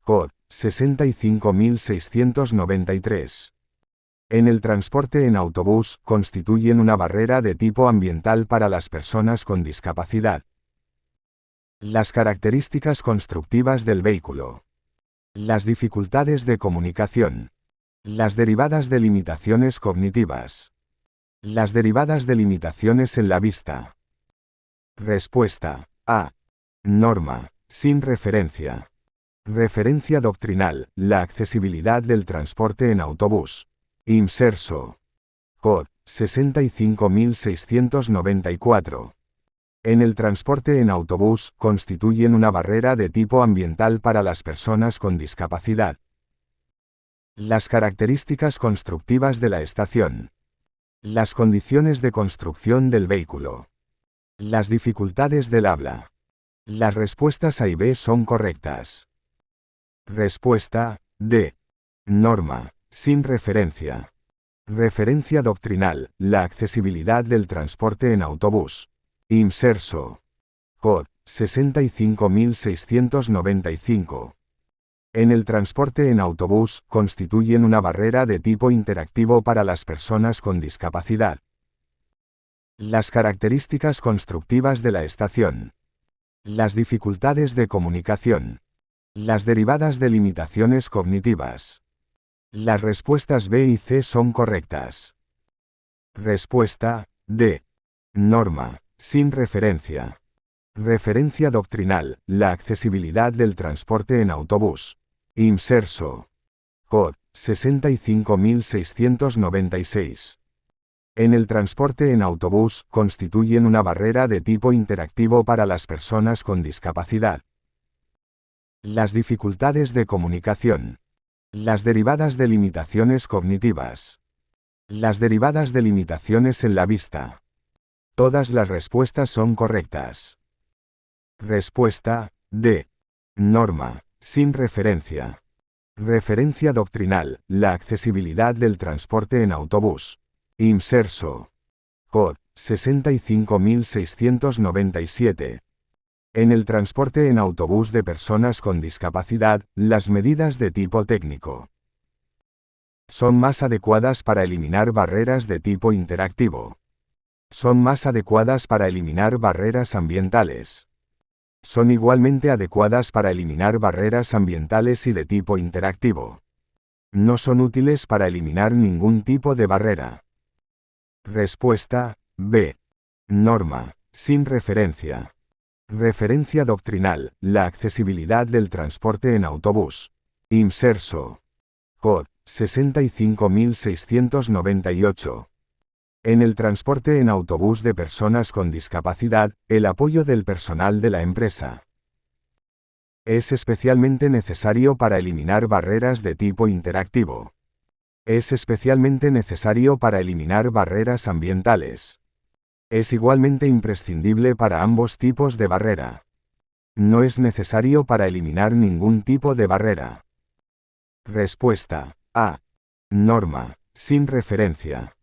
Cod. 65693. En el transporte en autobús, constituyen una barrera de tipo ambiental para las personas con discapacidad. Las características constructivas del vehículo. Las dificultades de comunicación. Las derivadas de limitaciones cognitivas. Las derivadas de limitaciones en la vista. Respuesta A. Norma, sin referencia. Referencia doctrinal, la accesibilidad del transporte en autobús. Inserso. Cod. 65694. En el transporte en autobús, constituyen una barrera de tipo ambiental para las personas con discapacidad. Las características constructivas de la estación. Las condiciones de construcción del vehículo. Las dificultades del habla. Las respuestas A y B son correctas. Respuesta D. Norma, sin referencia. Referencia doctrinal, la accesibilidad del transporte en autobús. Inserso. Cod. 65695. En el transporte en autobús, constituyen una barrera de tipo interactivo para las personas con discapacidad. Las características constructivas de la estación. Las dificultades de comunicación. Las derivadas de limitaciones cognitivas. Las respuestas B y C son correctas. Respuesta D. Norma, sin referencia. Referencia doctrinal, la accesibilidad del transporte en autobús. Inserso. Cod. 65696. En el transporte en autobús, constituyen una barrera de tipo interactivo para las personas con discapacidad. Las dificultades de comunicación. Las derivadas de limitaciones cognitivas. Las derivadas de limitaciones en la vista. Todas las respuestas son correctas. Respuesta D. Norma, sin referencia. Referencia doctrinal, la accesibilidad del transporte en autobús. Inserso. Cod. 65697. En el transporte en autobús de personas con discapacidad, las medidas de tipo técnico son más adecuadas para eliminar barreras de tipo interactivo. Son más adecuadas para eliminar barreras ambientales. Son igualmente adecuadas para eliminar barreras ambientales y de tipo interactivo. No son útiles para eliminar ningún tipo de barrera. Respuesta B. Norma, sin referencia. Referencia doctrinal, la accesibilidad del transporte en autobús. Inserso. Cod. 65698. En el transporte en autobús de personas con discapacidad, el apoyo del personal de la empresa es especialmente necesario para eliminar barreras de tipo interactivo. Es especialmente necesario para eliminar barreras ambientales. Es igualmente imprescindible para ambos tipos de barrera. No es necesario para eliminar ningún tipo de barrera. Respuesta A. Norma, sin referencia.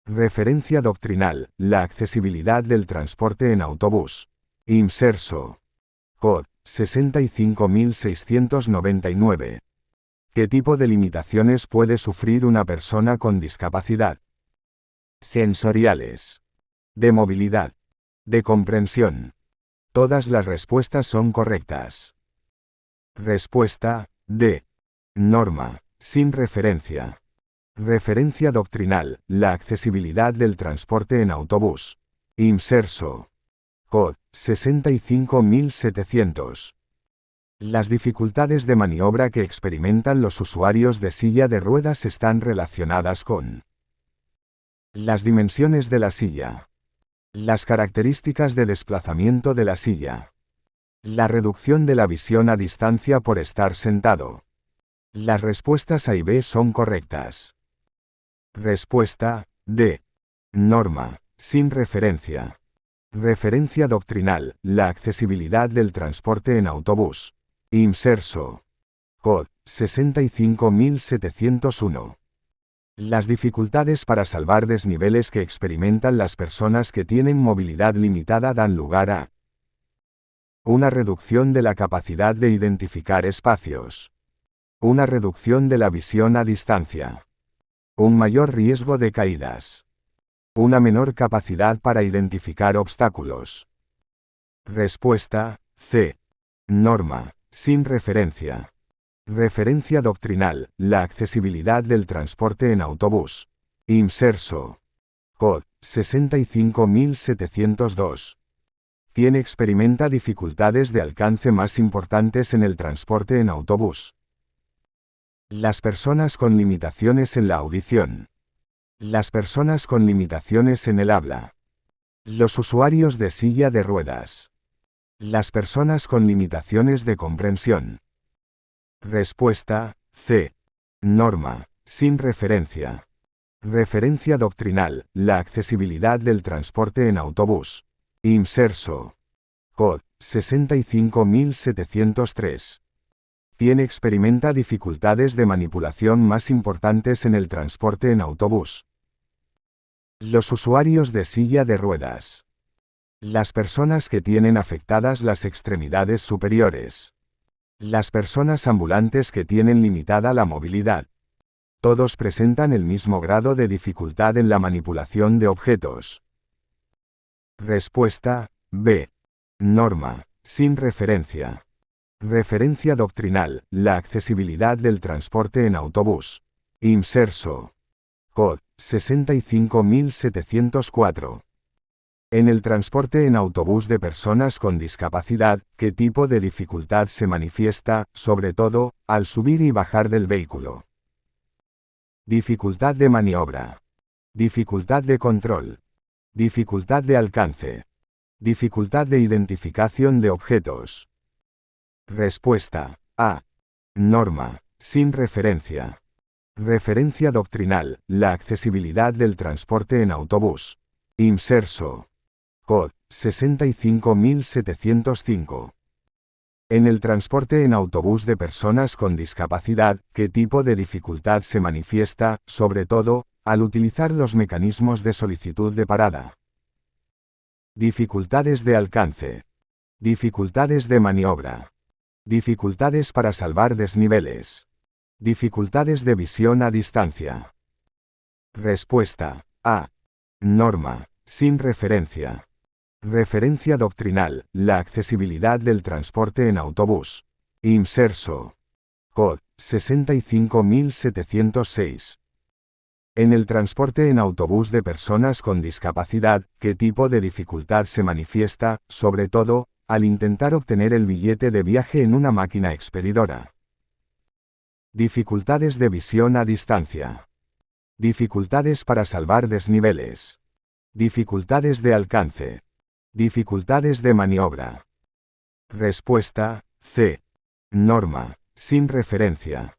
Referencia doctrinal, la accesibilidad del transporte en autobús. Inserso. Cod. 65699. ¿Qué tipo de limitaciones puede sufrir una persona con discapacidad? Sensoriales. De movilidad. De comprensión. Todas las respuestas son correctas. Respuesta D. Norma, sin referencia. Referencia doctrinal, la accesibilidad del transporte en autobús. Inserso. Cod. 65700. Las dificultades de maniobra que experimentan los usuarios de silla de ruedas están relacionadas con las dimensiones de la silla, las características de desplazamiento de la silla, la reducción de la visión a distancia por estar sentado. Las respuestas A y B son correctas. Respuesta D. Norma, sin referencia. Referencia doctrinal, la accesibilidad del transporte en autobús. Inserso. Cod. 65701. Las dificultades para salvar desniveles que experimentan las personas que tienen movilidad limitada dan lugar a una reducción de la capacidad de identificar espacios, una reducción de la visión a distancia, un mayor riesgo de caídas, una menor capacidad para identificar obstáculos. Respuesta C. Norma, sin referencia. Referencia doctrinal, la accesibilidad del transporte en autobús. Inserso. Cod. 65702. ¿Quién experimenta dificultades de alcance más importantes en el transporte en autobús? Las personas con limitaciones en la audición. Las personas con limitaciones en el habla. Los usuarios de silla de ruedas. Las personas con limitaciones de comprensión. Respuesta C. Norma, sin referencia. Referencia doctrinal, la accesibilidad del transporte en autobús. Inserso. Cod. 65703. ¿Quién experimenta dificultades de manipulación más importantes en el transporte en autobús? Los usuarios de silla de ruedas. Las personas que tienen afectadas las extremidades superiores. Las personas ambulantes que tienen limitada la movilidad. Todos presentan el mismo grado de dificultad en la manipulación de objetos. Respuesta B. Norma, sin referencia. Referencia doctrinal, la accesibilidad del transporte en autobús. Inserso. Cod. 65704. En el transporte en autobús de personas con discapacidad, ¿qué tipo de dificultad se manifiesta, sobre todo, al subir y bajar del vehículo? Dificultad de maniobra. Dificultad de control. Dificultad de alcance. Dificultad de identificación de objetos. Respuesta A. Norma, sin referencia. Referencia doctrinal, la accesibilidad del transporte en autobús. Inserso. Cod. 65705. En el transporte en autobús de personas con discapacidad, ¿qué tipo de dificultad se manifiesta, sobre todo, al utilizar los mecanismos de solicitud de parada? Dificultades de alcance. Dificultades de maniobra. Dificultades para salvar desniveles. Dificultades de visión a distancia. Respuesta A. Norma, sin referencia. Referencia doctrinal, la accesibilidad del transporte en autobús. Inserso. Cod. 65706. En el transporte en autobús de personas con discapacidad, ¿qué tipo de dificultad se manifiesta, sobre todo, al intentar obtener el billete de viaje en una máquina expedidora? Dificultades de visión a distancia. Dificultades para salvar desniveles. Dificultades de alcance. Dificultades de maniobra. Respuesta, C. Norma, sin referencia.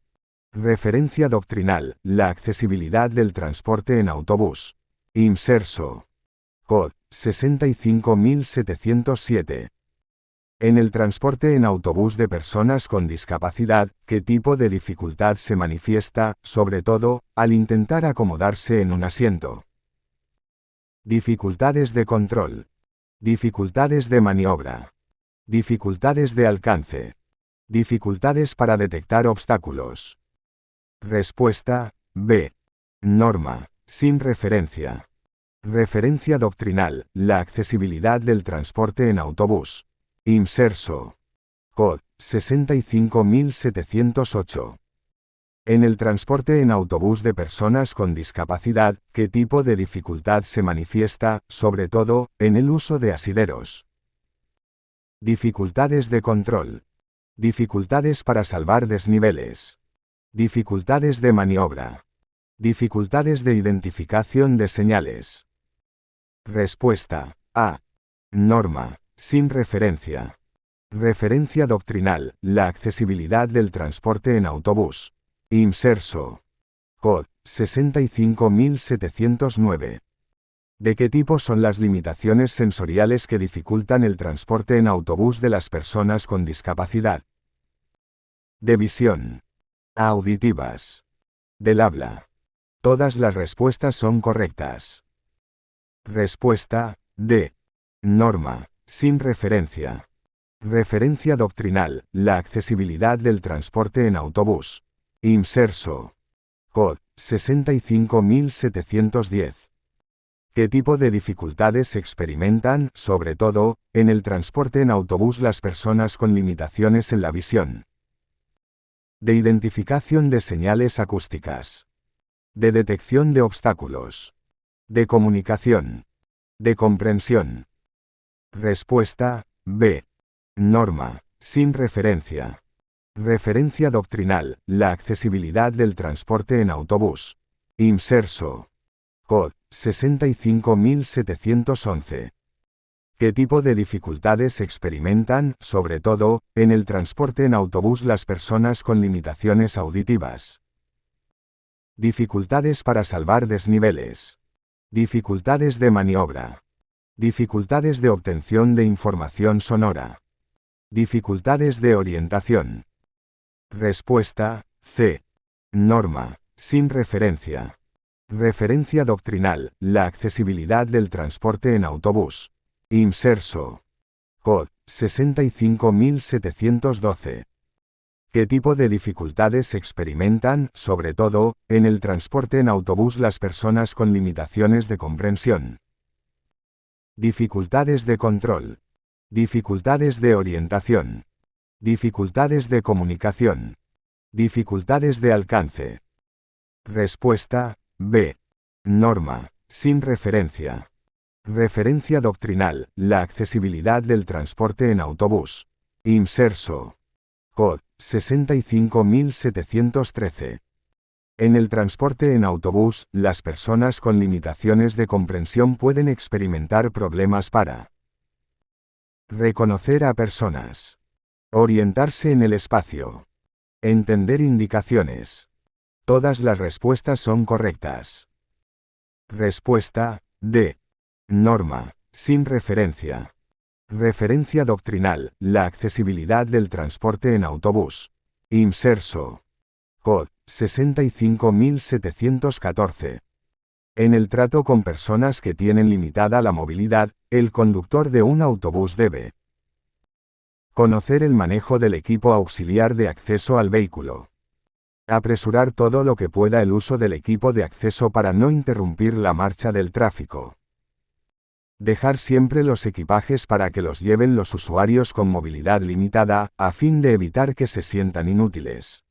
Referencia doctrinal, la accesibilidad del transporte en autobús. Inserso. Cod. 65707. En el transporte en autobús de personas con discapacidad, ¿qué tipo de dificultad se manifiesta, sobre todo, al intentar acomodarse en un asiento? Dificultades de control. Dificultades de maniobra. Dificultades de alcance. Dificultades para detectar obstáculos. Respuesta, B. Norma, sin referencia. Referencia doctrinal, la accesibilidad del transporte en autobús. Inserso. Cod. 65708. En el transporte en autobús de personas con discapacidad, ¿qué tipo de dificultad se manifiesta, sobre todo, en el uso de asideros? Dificultades de control. Dificultades para salvar desniveles. Dificultades de maniobra. Dificultades de identificación de señales. Respuesta, A. Norma, sin referencia. Referencia doctrinal, la accesibilidad del transporte en autobús. Inserso. Cod. 65709. ¿De qué tipo son las limitaciones sensoriales que dificultan el transporte en autobús de las personas con discapacidad? De visión. Auditivas. Del habla. Todas las respuestas son correctas. Respuesta, D. Norma, sin referencia. Referencia doctrinal, la accesibilidad del transporte en autobús. Inserso. Cod. 65710. ¿Qué tipo de dificultades experimentan, sobre todo, en el transporte en autobús las personas con limitaciones en la visión? De identificación de señales acústicas. De detección de obstáculos. De comunicación. De comprensión. Respuesta, B. Norma, sin referencia. Referencia doctrinal, la accesibilidad del transporte en autobús. Inserso. Cod. 65711. ¿Qué tipo de dificultades experimentan, sobre todo, en el transporte en autobús las personas con limitaciones auditivas? Dificultades para salvar desniveles. Dificultades de maniobra. Dificultades de obtención de información sonora. Dificultades de orientación. Respuesta, C. Norma, sin referencia. Referencia doctrinal, la accesibilidad del transporte en autobús. Inserso. Cod. 65712. ¿Qué tipo de dificultades experimentan, sobre todo, en el transporte en autobús las personas con limitaciones de comprensión? Dificultades de control. Dificultades de orientación. Dificultades de comunicación. Dificultades de alcance. Respuesta, B. Norma, sin referencia. Referencia doctrinal, la accesibilidad del transporte en autobús. Inserso. Cod. 65713. En el transporte en autobús, las personas con limitaciones de comprensión pueden experimentar problemas para reconocer a personas, orientarse en el espacio, entender indicaciones. Todas las respuestas son correctas. Respuesta, D. Norma, sin referencia. Referencia doctrinal, la accesibilidad del transporte en autobús. Inserso. Cod. 65714. En el trato con personas que tienen limitada la movilidad, el conductor de un autobús debe conocer el manejo del equipo auxiliar de acceso al vehículo. Apresurar todo lo que pueda el uso del equipo de acceso para no interrumpir la marcha del tráfico. Dejar siempre los equipajes para que los lleven los usuarios con movilidad limitada, a fin de evitar que se sientan inútiles.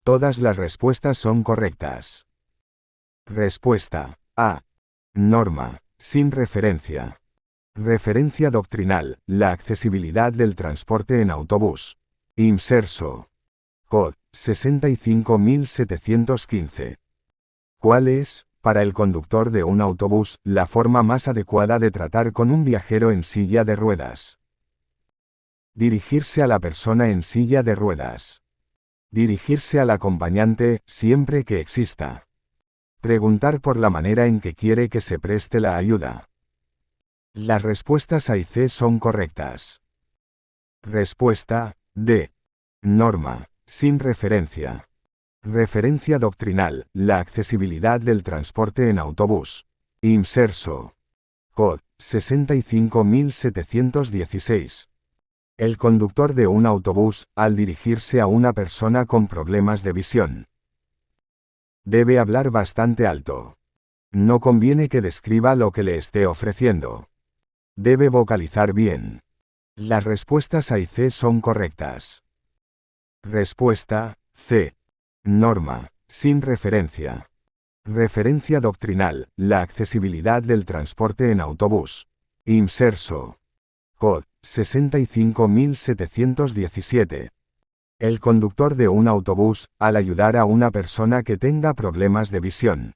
Todas las respuestas son correctas. Respuesta, A. Norma, sin referencia. Referencia doctrinal, la accesibilidad del transporte en autobús. Inserso. Cod. 65715. ¿Cuál es, para el conductor de un autobús, la forma más adecuada de tratar con un viajero en silla de ruedas? Dirigirse a la persona en silla de ruedas. Dirigirse al acompañante, siempre que exista. Preguntar por la manera en que quiere que se preste la ayuda. Las respuestas A y C son correctas. Respuesta D. Norma, sin referencia. Referencia doctrinal, la accesibilidad del transporte en autobús. Inserso. Cod. 65716. El conductor de un autobús, al dirigirse a una persona con problemas de visión, debe hablar bastante alto. No conviene que describa lo que le esté ofreciendo. Debe vocalizar bien. Las respuestas A y C son correctas. Respuesta C. Norma, sin referencia. Referencia doctrinal, la accesibilidad del transporte en autobús. Inserso. Cod. 65717. El conductor de un autobús, al ayudar a una persona que tenga problemas de visión,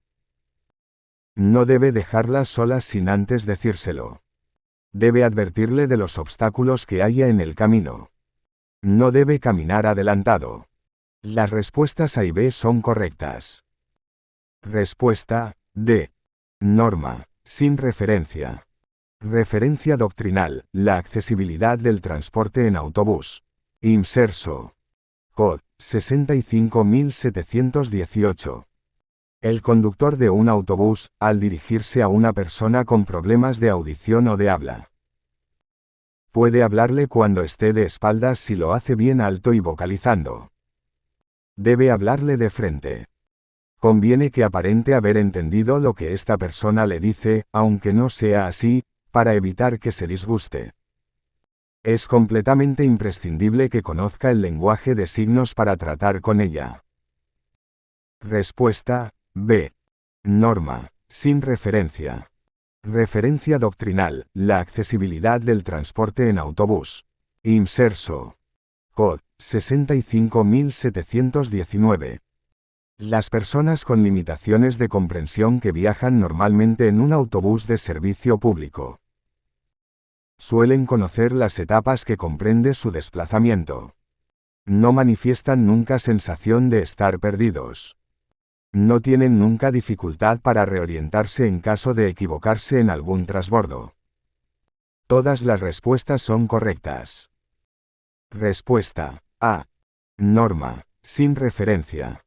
no debe dejarla sola sin antes decírselo. Debe advertirle de los obstáculos que haya en el camino. No debe caminar adelantado. Las respuestas A y B son correctas. Respuesta D. Norma, sin referencia. Referencia doctrinal, la accesibilidad del transporte en autobús. Inserso. Cod. 65718. El conductor de un autobús, al dirigirse a una persona con problemas de audición o de habla, puede hablarle cuando esté de espaldas si lo hace bien alto y vocalizando. Debe hablarle de frente. Conviene que aparente haber entendido lo que esta persona le dice, aunque no sea así, para evitar que se disguste. Es completamente imprescindible que conozca el lenguaje de signos para tratar con ella. Respuesta B. Norma, sin referencia. Referencia doctrinal, la accesibilidad del transporte en autobús. Inserso. Cod. 65719. Las personas con limitaciones de comprensión que viajan normalmente en un autobús de servicio público suelen conocer las etapas que comprende su desplazamiento. No manifiestan nunca sensación de estar perdidos. No tienen nunca dificultad para reorientarse en caso de equivocarse en algún transbordo. Todas las respuestas son correctas. Respuesta A. Norma, sin referencia.